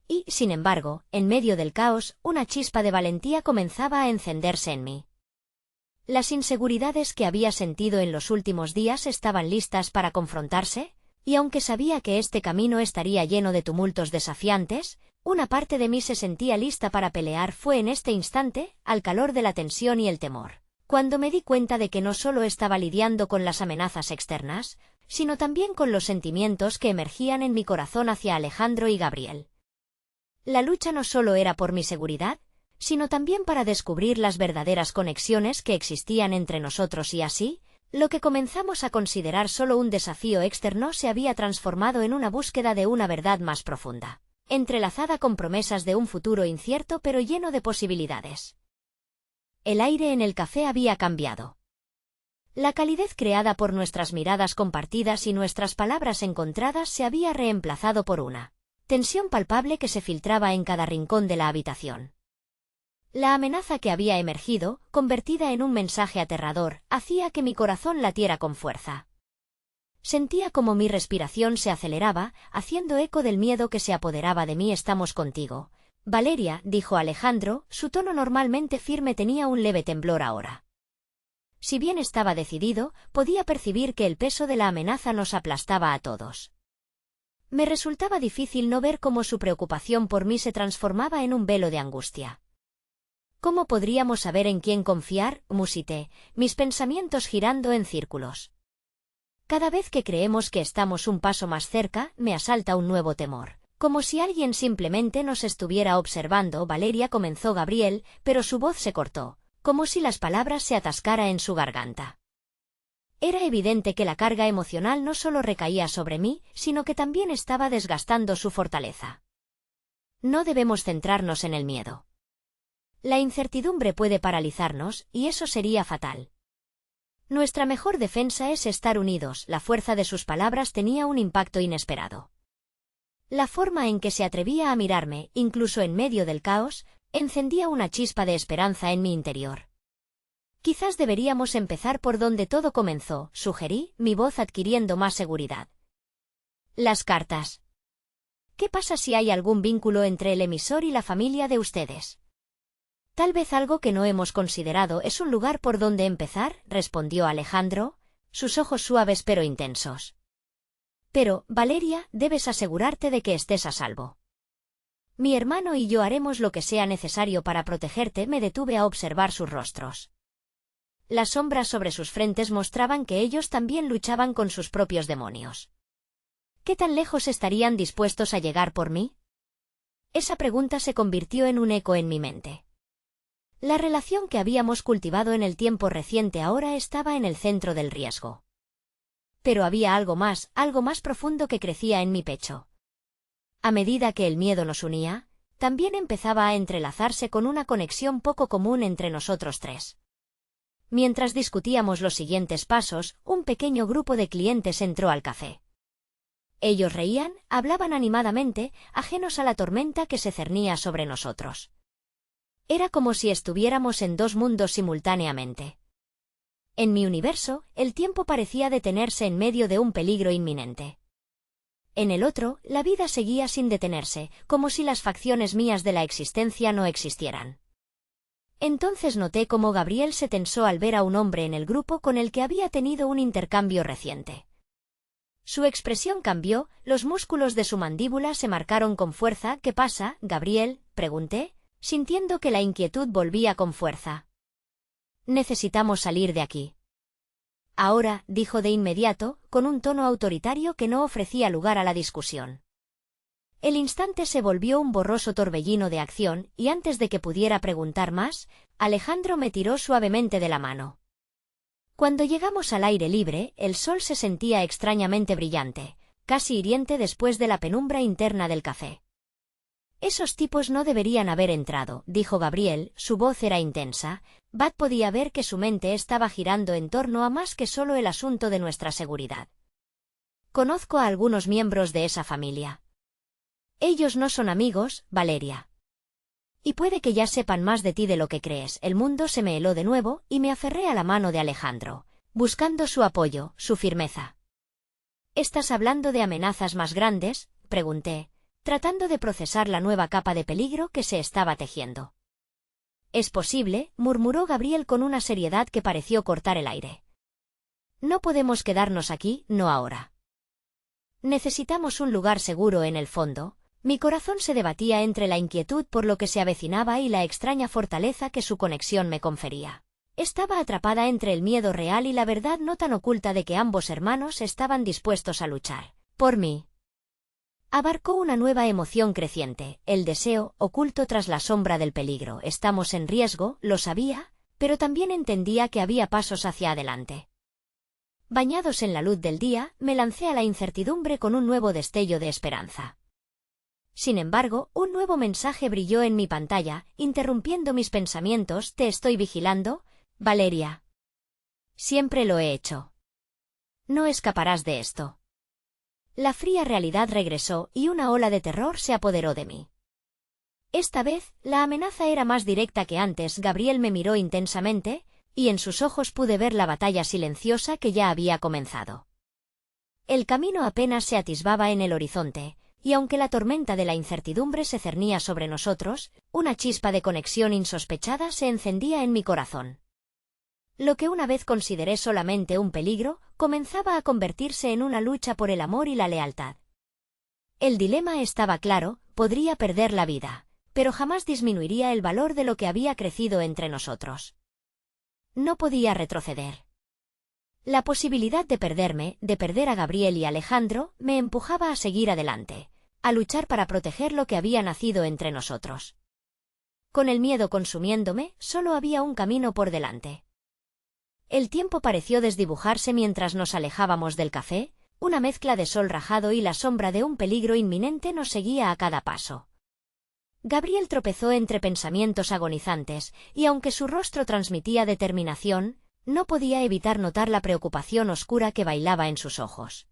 Y, sin embargo, en medio del caos, una chispa de valentía comenzaba a encenderse en mí. Las inseguridades que había sentido en los últimos días estaban listas para confrontarse, y aunque sabía que este camino estaría lleno de tumultos desafiantes, una parte de mí se sentía lista para pelear. Fue en este instante, al calor de la tensión y el temor, cuando me di cuenta de que no solo estaba lidiando con las amenazas externas, sino también con los sentimientos que emergían en mi corazón hacia Alejandro y Gabriel. La lucha no solo era por mi seguridad, sino también para descubrir las verdaderas conexiones que existían entre nosotros y así, lo que comenzamos a considerar solo un desafío externo se había transformado en una búsqueda de una verdad más profunda, entrelazada con promesas de un futuro incierto pero lleno de posibilidades. El aire en el café había cambiado. La calidez creada por nuestras miradas compartidas y nuestras palabras encontradas se había reemplazado por una tensión palpable que se filtraba en cada rincón de la habitación. La amenaza que había emergido, convertida en un mensaje aterrador, hacía que mi corazón latiera con fuerza. Sentía como mi respiración se aceleraba, haciendo eco del miedo que se apoderaba de mí. Estamos contigo, Valeria, dijo Alejandro, su tono normalmente firme tenía un leve temblor ahora. Si bien estaba decidido, podía percibir que el peso de la amenaza nos aplastaba a todos. Me resultaba difícil no ver cómo su preocupación por mí se transformaba en un velo de angustia. ¿Cómo podríamos saber en quién confiar?, musité, mis pensamientos girando en círculos. Cada vez que creemos que estamos un paso más cerca, me asalta un nuevo temor, como si alguien simplemente nos estuviera observando. Valeria, comenzó Gabriel, pero su voz se cortó, como si las palabras se atascara en su garganta. Era evidente que la carga emocional no solo recaía sobre mí, sino que también estaba desgastando su fortaleza. No debemos centrarnos en el miedo. La incertidumbre puede paralizarnos, y eso sería fatal. Nuestra mejor defensa es estar unidos. La fuerza de sus palabras tenía un impacto inesperado. La forma en que se atrevía a mirarme, incluso en medio del caos, encendía una chispa de esperanza en mi interior. Quizás deberíamos empezar por donde todo comenzó, sugerí, mi voz adquiriendo más seguridad. Las cartas. ¿Qué pasa si hay algún vínculo entre el emisor y la familia de ustedes? Tal vez algo que no hemos considerado es un lugar por donde empezar, respondió Alejandro, sus ojos suaves pero intensos. Pero, Valeria, debes asegurarte de que estés a salvo. Mi hermano y yo haremos lo que sea necesario para protegerte. Me detuve a observar sus rostros. Las sombras sobre sus frentes mostraban que ellos también luchaban con sus propios demonios. ¿Qué tan lejos estarían dispuestos a llegar por mí? Esa pregunta se convirtió en un eco en mi mente. La relación que habíamos cultivado en el tiempo reciente ahora estaba en el centro del riesgo. Pero había algo más profundo que crecía en mi pecho. A medida que el miedo nos unía, también empezaba a entrelazarse con una conexión poco común entre nosotros tres. Mientras discutíamos los siguientes pasos, un pequeño grupo de clientes entró al café. Ellos reían, hablaban animadamente, ajenos a la tormenta que se cernía sobre nosotros. Era como si estuviéramos en dos mundos simultáneamente. En mi universo, el tiempo parecía detenerse en medio de un peligro inminente. En el otro, la vida seguía sin detenerse, como si las facciones mías de la existencia no existieran. Entonces noté cómo Gabriel se tensó al ver a un hombre en el grupo con el que había tenido un intercambio reciente. Su expresión cambió, los músculos de su mandíbula se marcaron con fuerza. «¿Qué pasa, Gabriel?», pregunté, sintiendo que la inquietud volvía con fuerza. «Necesitamos salir de aquí». «Ahora», dijo de inmediato, con un tono autoritario que no ofrecía lugar a la discusión. El instante se volvió un borroso torbellino de acción, y antes de que pudiera preguntar más, Alejandro me tiró suavemente de la mano. Cuando llegamos al aire libre, el sol se sentía extrañamente brillante, casi hiriente después de la penumbra interna del café. «Esos tipos no deberían haber entrado», dijo Gabriel, su voz era intensa. Bud podía ver que su mente estaba girando en torno a más que solo el asunto de nuestra seguridad. «Conozco a algunos miembros de esa familia. Ellos no son amigos, Valeria. Y puede que ya sepan más de ti de lo que crees». El mundo se me heló de nuevo, y me aferré a la mano de Alejandro, buscando su apoyo, su firmeza. «¿Estás hablando de amenazas más grandes?», pregunté, tratando de procesar la nueva capa de peligro que se estaba tejiendo. «Es posible», murmuró Gabriel con una seriedad que pareció cortar el aire. «No podemos quedarnos aquí, no ahora. Necesitamos un lugar seguro en el fondo». Mi corazón se debatía entre la inquietud por lo que se avecinaba y la extraña fortaleza que su conexión me confería. Estaba atrapada entre el miedo real y la verdad no tan oculta de que ambos hermanos estaban dispuestos a luchar por mí. Abarcó una nueva emoción creciente, el deseo, oculto tras la sombra del peligro. Estamos en riesgo, lo sabía, pero también entendía que había pasos hacia adelante. Bañados en la luz del día, me lancé a la incertidumbre con un nuevo destello de esperanza. Sin embargo, un nuevo mensaje brilló en mi pantalla, interrumpiendo mis pensamientos. «¿Te estoy vigilando, Valeria? Siempre lo he hecho. No escaparás de esto». La fría realidad regresó y una ola de terror se apoderó de mí. Esta vez, la amenaza era más directa que antes. Gabriel me miró intensamente, y en sus ojos pude ver la batalla silenciosa que ya había comenzado. El camino apenas se atisbaba en el horizonte, y aunque la tormenta de la incertidumbre se cernía sobre nosotros, una chispa de conexión insospechada se encendía en mi corazón. Lo que una vez consideré solamente un peligro, comenzaba a convertirse en una lucha por el amor y la lealtad. El dilema estaba claro: podría perder la vida, pero jamás disminuiría el valor de lo que había crecido entre nosotros. No podía retroceder. La posibilidad de perderme, de perder a Gabriel y Alejandro, me empujaba a seguir adelante, a luchar para proteger lo que había nacido entre nosotros. Con el miedo consumiéndome, solo había un camino por delante. El tiempo pareció desdibujarse mientras nos alejábamos del café, una mezcla de sol rajado y la sombra de un peligro inminente nos seguía a cada paso. Gabriel tropezó entre pensamientos agonizantes, y aunque su rostro transmitía determinación, no podía evitar notar la preocupación oscura que bailaba en sus ojos.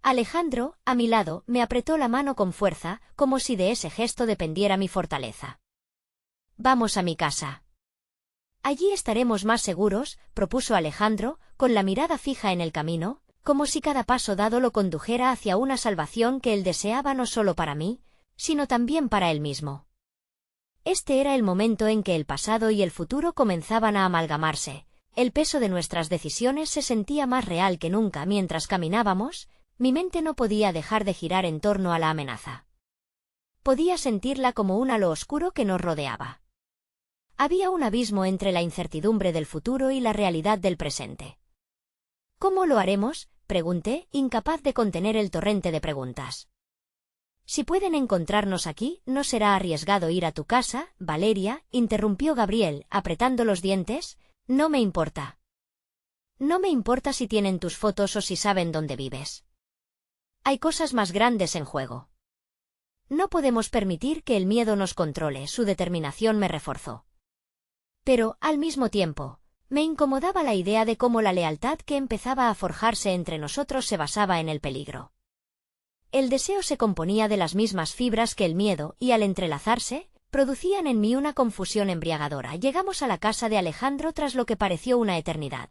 Alejandro, a mi lado, me apretó la mano con fuerza, como si de ese gesto dependiera mi fortaleza. «Vamos a mi casa. Allí estaremos más seguros», propuso Alejandro, con la mirada fija en el camino, como si cada paso dado lo condujera hacia una salvación que él deseaba no solo para mí, sino también para él mismo. Este era el momento en que el pasado y el futuro comenzaban a amalgamarse. El peso de nuestras decisiones se sentía más real que nunca. Mientras caminábamos, mi mente no podía dejar de girar en torno a la amenaza. Podía sentirla como un halo oscuro que nos rodeaba. Había un abismo entre la incertidumbre del futuro y la realidad del presente. «¿Cómo lo haremos?», pregunté, incapaz de contener el torrente de preguntas. «Si pueden encontrarnos aquí, no será arriesgado ir a tu casa, Valeria», interrumpió Gabriel, apretando los dientes. «No me importa. No me importa si tienen tus fotos o si saben dónde vives. Hay cosas más grandes en juego. No podemos permitir que el miedo nos controle, su determinación me reforzó. Pero, al mismo tiempo, me incomodaba la idea de cómo la lealtad que empezaba a forjarse entre nosotros se basaba en el peligro. El deseo se componía de las mismas fibras que el miedo y al entrelazarse, producían en mí una confusión embriagadora. Llegamos a la casa de Alejandro tras lo que pareció una eternidad.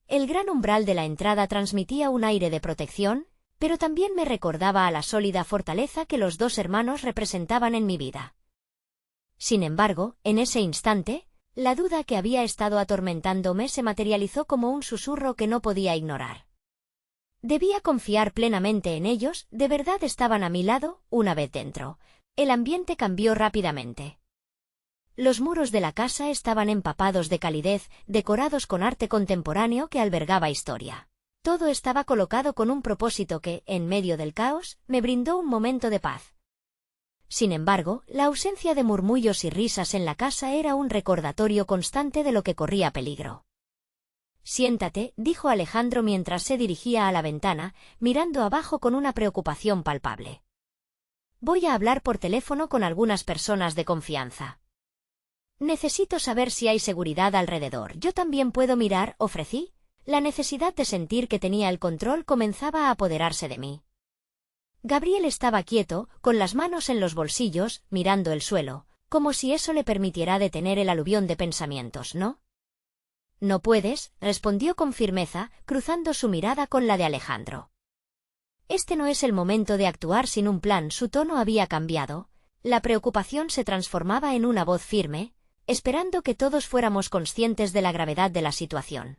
El gran umbral de la entrada transmitía un aire de protección, pero también me recordaba a la sólida fortaleza que los dos hermanos representaban en mi vida. Sin embargo, en ese instante, la duda que había estado atormentándome se materializó como un susurro que no podía ignorar. Debía confiar plenamente en ellos, de verdad estaban a mi lado, una vez dentro. El ambiente cambió rápidamente. Los muros de la casa estaban empapados de calidez, decorados con arte contemporáneo que albergaba historia. Todo estaba colocado con un propósito que, en medio del caos, me brindó un momento de paz. Sin embargo, la ausencia de murmullos y risas en la casa era un recordatorio constante de lo que corría peligro. «Siéntate», dijo Alejandro mientras se dirigía a la ventana, mirando abajo con una preocupación palpable. «Voy a hablar por teléfono con algunas personas de confianza. Necesito saber si hay seguridad alrededor. Yo también puedo mirar», ofrecí. La necesidad de sentir que tenía el control comenzaba a apoderarse de mí. Gabriel estaba quieto, con las manos en los bolsillos, mirando el suelo, como si eso le permitiera detener el aluvión de pensamientos, ¿no? «No puedes», respondió con firmeza, cruzando su mirada con la de Alejandro. «Este no es el momento de actuar sin un plan». Su tono había cambiado, la preocupación se transformaba en una voz firme, esperando que todos fuéramos conscientes de la gravedad de la situación.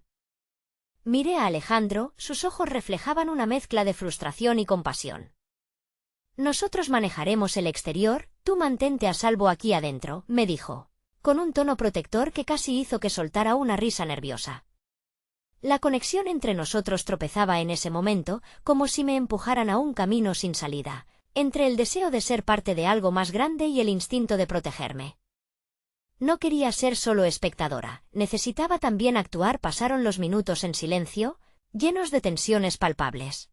Miré a Alejandro, sus ojos reflejaban una mezcla de frustración y compasión. «Nosotros manejaremos el exterior, tú mantente a salvo aquí adentro», me dijo, con un tono protector que casi hizo que soltara una risa nerviosa. La conexión entre nosotros tropezaba en ese momento, como si me empujaran a un camino sin salida, entre el deseo de ser parte de algo más grande y el instinto de protegerme. No quería ser solo espectadora, necesitaba también actuar. Pasaron los minutos en silencio, llenos de tensiones palpables.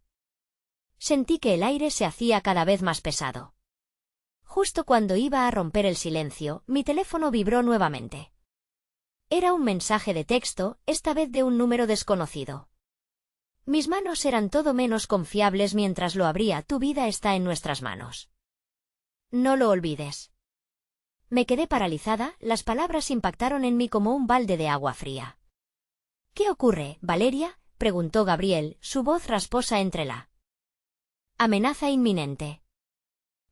Sentí que el aire se hacía cada vez más pesado. Justo cuando iba a romper el silencio, mi teléfono vibró nuevamente. Era un mensaje de texto, esta vez de un número desconocido. Mis manos eran todo menos confiables mientras lo abría. «Tu vida está en nuestras manos. No lo olvides». Me quedé paralizada, las palabras impactaron en mí como un balde de agua fría. «¿Qué ocurre, Valeria?», preguntó Gabriel, su voz rasposa entre la amenaza inminente.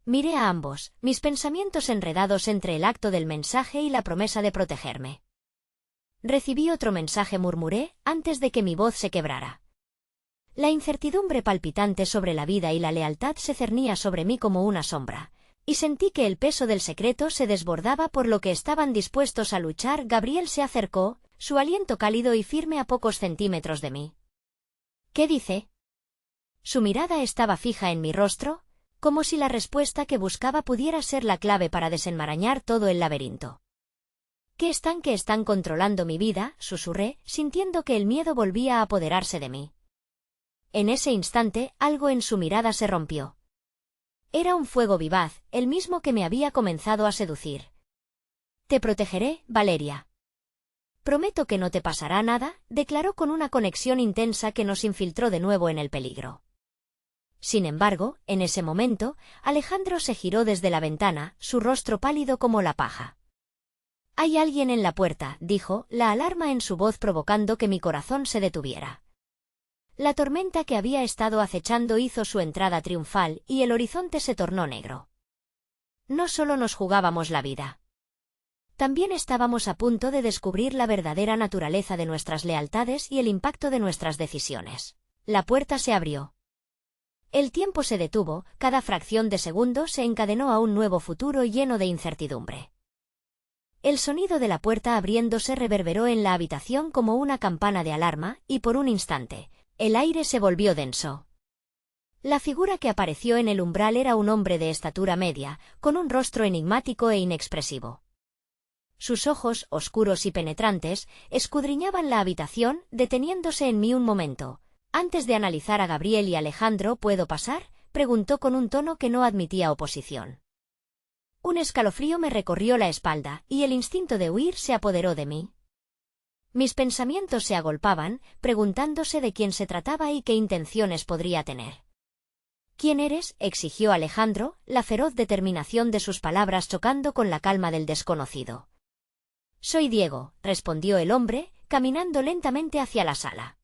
Miré a ambos, mis pensamientos enredados entre el acto del mensaje y la promesa de protegerme. «Recibí otro mensaje», murmuré, antes de que mi voz se quebrara. La incertidumbre palpitante sobre la vida y la lealtad se cernía sobre mí como una sombra, y sentí que el peso del secreto se desbordaba por lo que estaban dispuestos a luchar. Gabriel se acercó, su aliento cálido y firme a pocos centímetros de mí. «¿Qué dice?». Su mirada estaba fija en mi rostro, como si la respuesta que buscaba pudiera ser la clave para desenmarañar todo el laberinto. «Que están controlando mi vida», susurré, sintiendo que el miedo volvía a apoderarse de mí. En ese instante, algo en su mirada se rompió. Era un fuego vivaz, el mismo que me había comenzado a seducir. «Te protegeré, Valeria. Prometo que no te pasará nada», declaró con una conexión intensa que nos infiltró de nuevo en el peligro. Sin embargo, en ese momento, Alejandro se giró desde la ventana, su rostro pálido como la paja. «Hay alguien en la puerta», dijo, la alarma en su voz provocando que mi corazón se detuviera. La tormenta que había estado acechando hizo su entrada triunfal y el horizonte se tornó negro. No solo nos jugábamos la vida. También estábamos a punto de descubrir la verdadera naturaleza de nuestras lealtades y el impacto de nuestras decisiones. La puerta se abrió. El tiempo se detuvo, cada fracción de segundo se encadenó a un nuevo futuro lleno de incertidumbre. El sonido de la puerta abriéndose reverberó en la habitación como una campana de alarma, y por un instante, el aire se volvió denso. La figura que apareció en el umbral era un hombre de estatura media, con un rostro enigmático e inexpresivo. Sus ojos, oscuros y penetrantes, escudriñaban la habitación, deteniéndose en mí un momento. Antes de analizar a Gabriel y Alejandro, ¿puedo pasar?, preguntó con un tono que no admitía oposición. Un escalofrío me recorrió la espalda, y el instinto de huir se apoderó de mí. Mis pensamientos se agolpaban, preguntándose de quién se trataba y qué intenciones podría tener. ¿Quién eres?, exigió Alejandro, la feroz determinación de sus palabras chocando con la calma del desconocido. Soy Diego, respondió el hombre, caminando lentamente hacia la sala.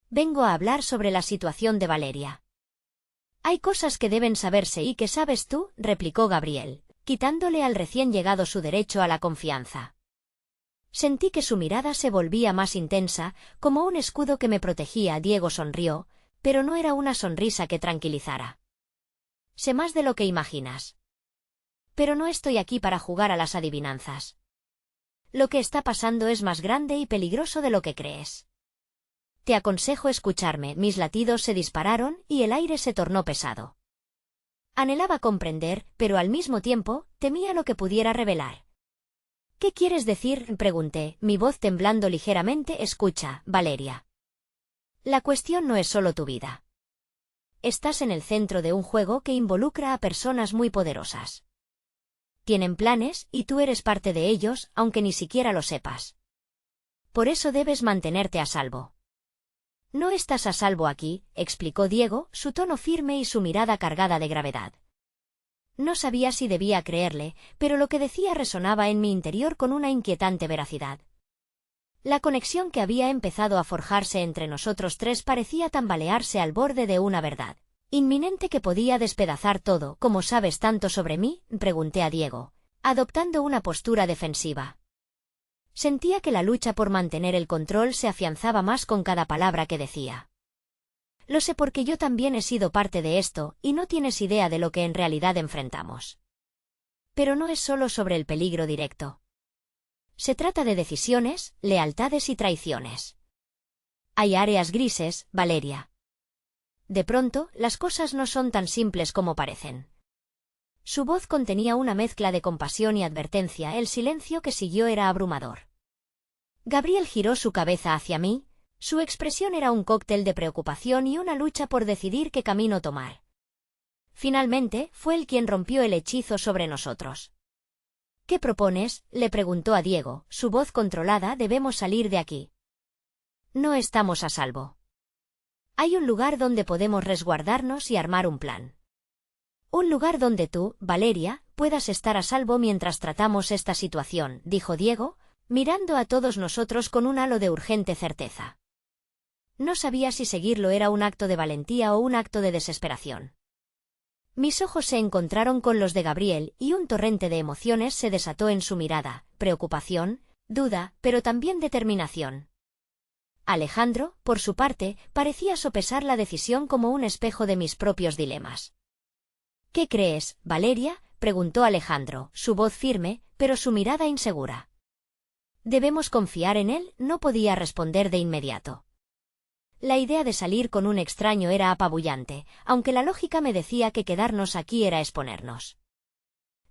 Vengo a hablar sobre la situación de Valeria. Hay cosas que deben saberse y que sabes tú, replicó Gabriel, quitándole al recién llegado su derecho a la confianza. Sentí que su mirada se volvía más intensa, como un escudo que me protegía. Diego sonrió, pero no era una sonrisa que tranquilizara. Sé más de lo que imaginas. Pero no estoy aquí para jugar a las adivinanzas. Lo que está pasando es más grande y peligroso de lo que crees. Te aconsejo escucharme. Mis latidos se dispararon y el aire se tornó pesado. Anhelaba comprender, pero al mismo tiempo, temía lo que pudiera revelar. ¿Qué quieres decir?, pregunté, mi voz temblando ligeramente. Escucha, Valeria. La cuestión no es solo tu vida. Estás en el centro de un juego que involucra a personas muy poderosas. Tienen planes, y tú eres parte de ellos, aunque ni siquiera lo sepas. Por eso debes mantenerte a salvo. No estás a salvo aquí, explicó Diego, su tono firme y su mirada cargada de gravedad. No sabía si debía creerle, pero lo que decía resonaba en mi interior con una inquietante veracidad. La conexión que había empezado a forjarse entre nosotros tres parecía tambalearse al borde de una verdad inminente que podía despedazar todo. ¿Cómo sabes tanto sobre mí?, pregunté a Diego, adoptando una postura defensiva. Sentía que la lucha por mantener el control se afianzaba más con cada palabra que decía. Lo sé porque yo también he sido parte de esto, y no tienes idea de lo que en realidad enfrentamos. Pero no es solo sobre el peligro directo. Se trata de decisiones, lealtades y traiciones. Hay áreas grises, Valeria. De pronto, las cosas no son tan simples como parecen. Su voz contenía una mezcla de compasión y advertencia. El silencio que siguió era abrumador. Gabriel giró su cabeza hacia mí. Su expresión era un cóctel de preocupación y una lucha por decidir qué camino tomar. Finalmente, fue él quien rompió el hechizo sobre nosotros. ¿Qué propones?, le preguntó a Diego, su voz controlada. Debemos salir de aquí. No estamos a salvo. Hay un lugar donde podemos resguardarnos y armar un plan. Un lugar donde tú, Valeria, puedas estar a salvo mientras tratamos esta situación, dijo Diego, mirando a todos nosotros con un halo de urgente certeza. No sabía si seguirlo era un acto de valentía o un acto de desesperación. Mis ojos se encontraron con los de Gabriel y un torrente de emociones se desató en su mirada, preocupación, duda, pero también determinación. Alejandro, por su parte, parecía sopesar la decisión como un espejo de mis propios dilemas. ¿Qué crees, Valeria?, preguntó Alejandro, su voz firme, pero su mirada insegura. ¿Debemos confiar en él?, no podía responder de inmediato. La idea de salir con un extraño era apabullante, aunque la lógica me decía que quedarnos aquí era exponernos.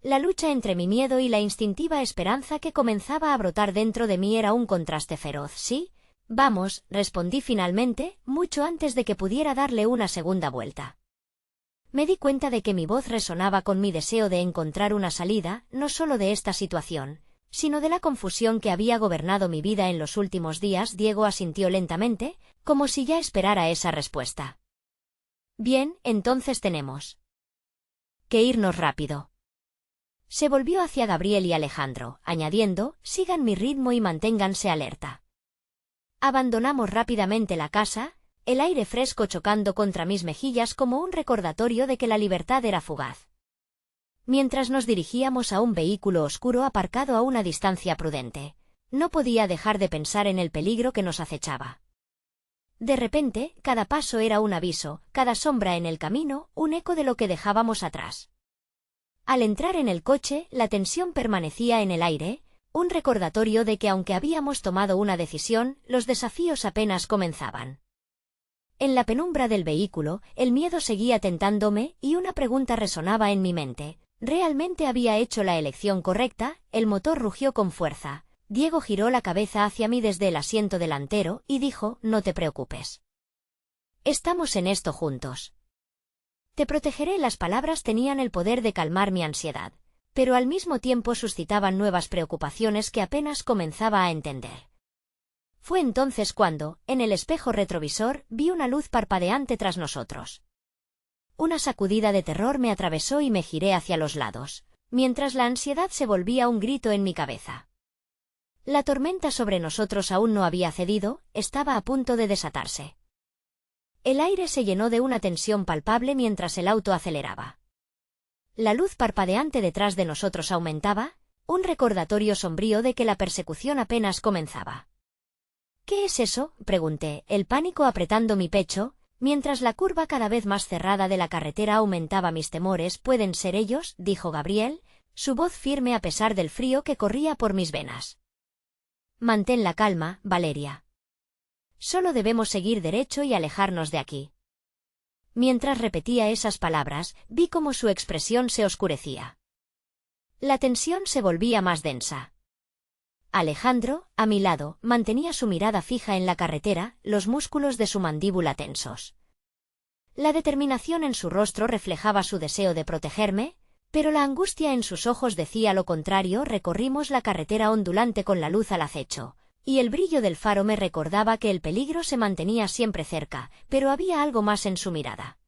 La lucha entre mi miedo y la instintiva esperanza que comenzaba a brotar dentro de mí era un contraste feroz. Sí, vamos, respondí finalmente, mucho antes de que pudiera darle una segunda vuelta. Me di cuenta de que mi voz resonaba con mi deseo de encontrar una salida, no solo de esta situación, sino de la confusión que había gobernado mi vida en los últimos días. Diego asintió lentamente, como si ya esperara esa respuesta. Bien, entonces tenemos que irnos rápido. Se volvió hacia Gabriel y Alejandro, añadiendo, sigan mi ritmo y manténganse alerta. Abandonamos rápidamente la casa, el aire fresco chocando contra mis mejillas como un recordatorio de que la libertad era fugaz. Mientras nos dirigíamos a un vehículo oscuro aparcado a una distancia prudente, no podía dejar de pensar en el peligro que nos acechaba. De repente, cada paso era un aviso, cada sombra en el camino, un eco de lo que dejábamos atrás. Al entrar en el coche, la tensión permanecía en el aire, un recordatorio de que aunque habíamos tomado una decisión, los desafíos apenas comenzaban. En la penumbra del vehículo, el miedo seguía tentándome y una pregunta resonaba en mi mente. Realmente había hecho la elección correcta, el motor rugió con fuerza. Diego giró la cabeza hacia mí desde el asiento delantero y dijo, no te preocupes. Estamos en esto juntos. Te protegeré. Las palabras tenían el poder de calmar mi ansiedad, pero al mismo tiempo suscitaban nuevas preocupaciones que apenas comenzaba a entender. Fue entonces cuando, en el espejo retrovisor, vi una luz parpadeante tras nosotros. Una sacudida de terror me atravesó y me giré hacia los lados, mientras la ansiedad se volvía un grito en mi cabeza. La tormenta sobre nosotros aún no había cedido, estaba a punto de desatarse. El aire se llenó de una tensión palpable mientras el auto aceleraba. La luz parpadeante detrás de nosotros aumentaba, un recordatorio sombrío de que la persecución apenas comenzaba. ¿Qué es eso?, pregunté, el pánico apretando mi pecho, mientras la curva cada vez más cerrada de la carretera aumentaba mis temores. ¿Pueden ser ellos?, dijo Gabriel, su voz firme a pesar del frío que corría por mis venas. Mantén la calma, Valeria. Solo debemos seguir derecho y alejarnos de aquí. Mientras repetía esas palabras, vi cómo su expresión se oscurecía. La tensión se volvía más densa. Alejandro, a mi lado, mantenía su mirada fija en la carretera, los músculos de su mandíbula tensos. La determinación en su rostro reflejaba su deseo de protegerme, pero la angustia en sus ojos decía lo contrario. Recorrimos la carretera ondulante con la luz al acecho, y el brillo del faro me recordaba que el peligro se mantenía siempre cerca, pero había algo más en su mirada.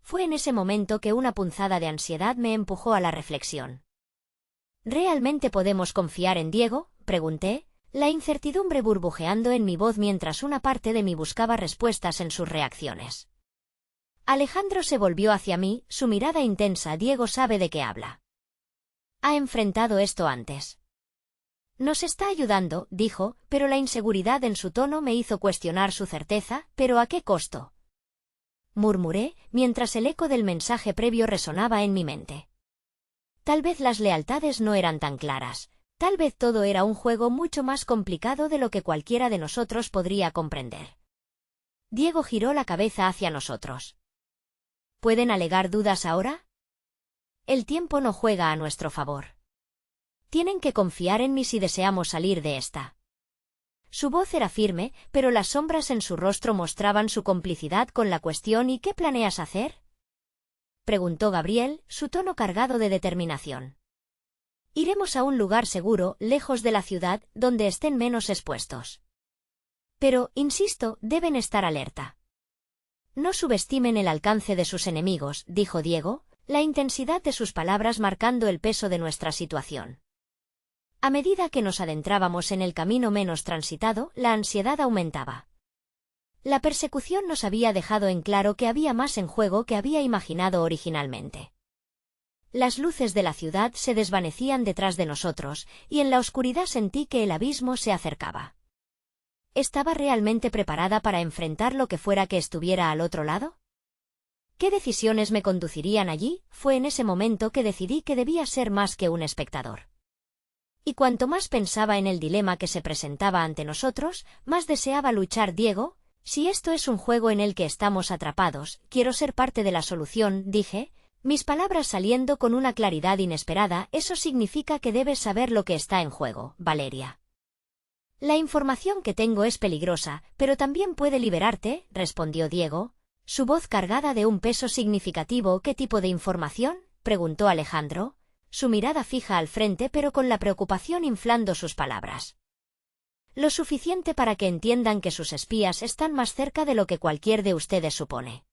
Fue en ese momento que una punzada de ansiedad me empujó a la reflexión. ¿Realmente podemos confiar en Diego?, pregunté, la incertidumbre burbujeando en mi voz mientras una parte de mí buscaba respuestas en sus reacciones. Alejandro se volvió hacia mí, su mirada intensa. Diego sabe de qué habla. Ha enfrentado esto antes. Nos está ayudando, dijo, pero la inseguridad en su tono me hizo cuestionar su certeza. ¿Pero a qué costo?, murmuré, mientras el eco del mensaje previo resonaba en mi mente. Tal vez las lealtades no eran tan claras, tal vez todo era un juego mucho más complicado de lo que cualquiera de nosotros podría comprender. Diego giró la cabeza hacia nosotros. ¿Pueden alegar dudas ahora? El tiempo no juega a nuestro favor. Tienen que confiar en mí si deseamos salir de esta. Su voz era firme, pero las sombras en su rostro mostraban su complicidad con la cuestión. ¿Y qué planeas hacer?, preguntó Gabriel, su tono cargado de determinación. Iremos a un lugar seguro, lejos de la ciudad, donde estén menos expuestos. Pero, insisto, deben estar alerta. No subestimen el alcance de sus enemigos, dijo Diego, la intensidad de sus palabras marcando el peso de nuestra situación. A medida que nos adentrábamos en el camino menos transitado, la ansiedad aumentaba. La persecución nos había dejado en claro que había más en juego que había imaginado originalmente. Las luces de la ciudad se desvanecían detrás de nosotros, y en la oscuridad sentí que el abismo se acercaba. ¿Estaba realmente preparada para enfrentar lo que fuera que estuviera al otro lado? ¿Qué decisiones me conducirían allí? Fue en ese momento que decidí que debía ser más que un espectador. Y cuanto más pensaba en el dilema que se presentaba ante nosotros, más deseaba luchar. Diego, si esto es un juego en el que estamos atrapados, quiero ser parte de la solución, dije, mis palabras saliendo con una claridad inesperada. Eso significa que debes saber lo que está en juego, Valeria. La información que tengo es peligrosa, pero también puede liberarte, respondió Diego, su voz cargada de un peso significativo. ¿Qué tipo de información?, preguntó Alejandro, su mirada fija al frente pero con la preocupación inflando sus palabras. Lo suficiente para que entiendan que sus espías están más cerca de lo que cualquier de ustedes supone.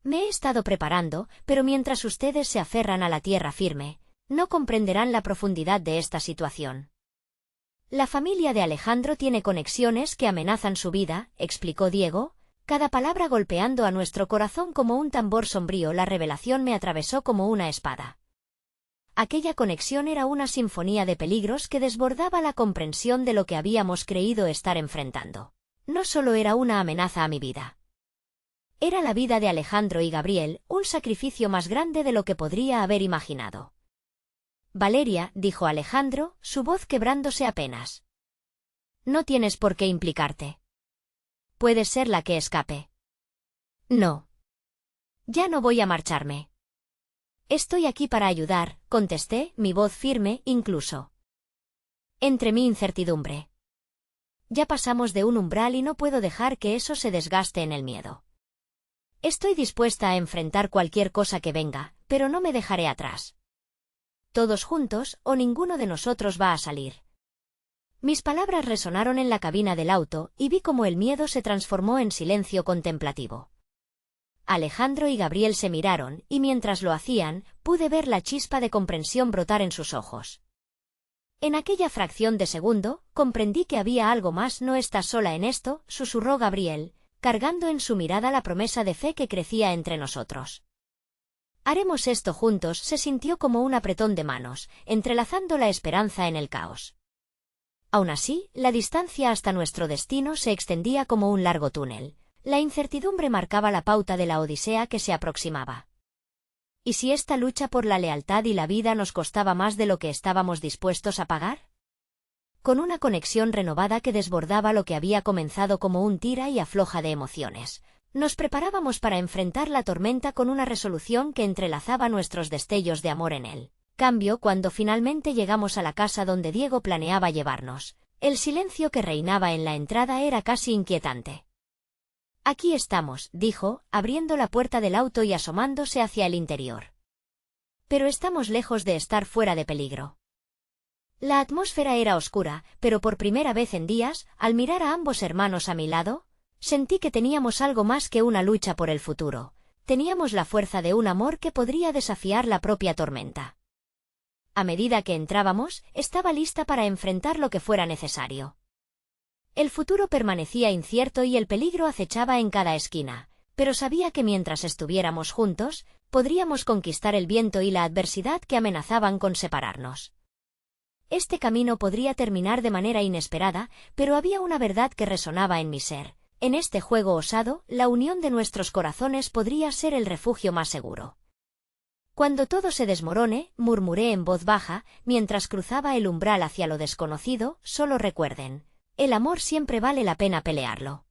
Me he estado preparando, pero mientras ustedes se aferran a la tierra firme, no comprenderán la profundidad de esta situación. La familia de Alejandro tiene conexiones que amenazan su vida, explicó Diego, cada palabra golpeando a nuestro corazón como un tambor sombrío. La revelación me atravesó como una espada. Aquella conexión era una sinfonía de peligros que desbordaba la comprensión de lo que habíamos creído estar enfrentando. No solo era una amenaza a mi vida. Era la vida de Alejandro y Gabriel, un sacrificio más grande de lo que podría haber imaginado. Valeria, dijo Alejandro, su voz quebrándose apenas. No tienes por qué implicarte. Puedes ser la que escape. No. Ya no voy a marcharme. Estoy aquí para ayudar, contesté, mi voz firme, incluso entre mi incertidumbre. Ya pasamos de un umbral y no puedo dejar que eso se desgaste en el miedo. Estoy dispuesta a enfrentar cualquier cosa que venga, pero no me dejaré atrás. Todos juntos, o ninguno de nosotros va a salir. Mis palabras resonaron en la cabina del auto, y vi cómo el miedo se transformó en silencio contemplativo. Alejandro y Gabriel se miraron, y mientras lo hacían, pude ver la chispa de comprensión brotar en sus ojos. En aquella fracción de segundo, comprendí que había algo más. No estás sola en esto, susurró Gabriel, cargando en su mirada la promesa de fe que crecía entre nosotros. Haremos esto juntos. Se sintió como un apretón de manos, entrelazando la esperanza en el caos. Aún así, la distancia hasta nuestro destino se extendía como un largo túnel. La incertidumbre marcaba la pauta de la odisea que se aproximaba. ¿Y si esta lucha por la lealtad y la vida nos costaba más de lo que estábamos dispuestos a pagar? Con una conexión renovada que desbordaba lo que había comenzado como un tira y afloja de emociones, nos preparábamos para enfrentar la tormenta con una resolución que entrelazaba nuestros destellos de amor en él. Cambio cuando finalmente llegamos a la casa donde Diego planeaba llevarnos. El silencio que reinaba en la entrada era casi inquietante. Aquí estamos, dijo, abriendo la puerta del auto y asomándose hacia el interior. Pero estamos lejos de estar fuera de peligro. La atmósfera era oscura, pero por primera vez en días, al mirar a ambos hermanos a mi lado, sentí que teníamos algo más que una lucha por el futuro. Teníamos la fuerza de un amor que podría desafiar la propia tormenta. A medida que entrábamos, estaba lista para enfrentar lo que fuera necesario. El futuro permanecía incierto y el peligro acechaba en cada esquina, pero sabía que mientras estuviéramos juntos, podríamos conquistar el viento y la adversidad que amenazaban con separarnos. Este camino podría terminar de manera inesperada, pero había una verdad que resonaba en mi ser. En este juego osado, la unión de nuestros corazones podría ser el refugio más seguro. Cuando todo se desmorone, murmuré en voz baja, mientras cruzaba el umbral hacia lo desconocido, solo recuerden. El amor siempre vale la pena pelearlo.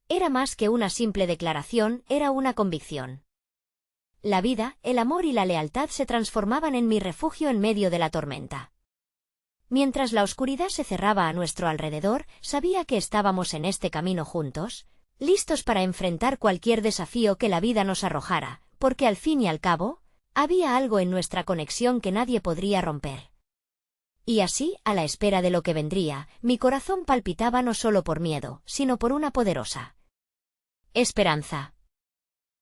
Era más que una simple declaración, era una convicción. La vida, el amor y la lealtad se transformaban en mi refugio en medio de la tormenta. Mientras la oscuridad se cerraba a nuestro alrededor, sabía que estábamos en este camino juntos, listos para enfrentar cualquier desafío que la vida nos arrojara, porque al fin y al cabo, había algo en nuestra conexión que nadie podría romper. Y así, a la espera de lo que vendría, mi corazón palpitaba no solo por miedo, sino por una poderosa esperanza.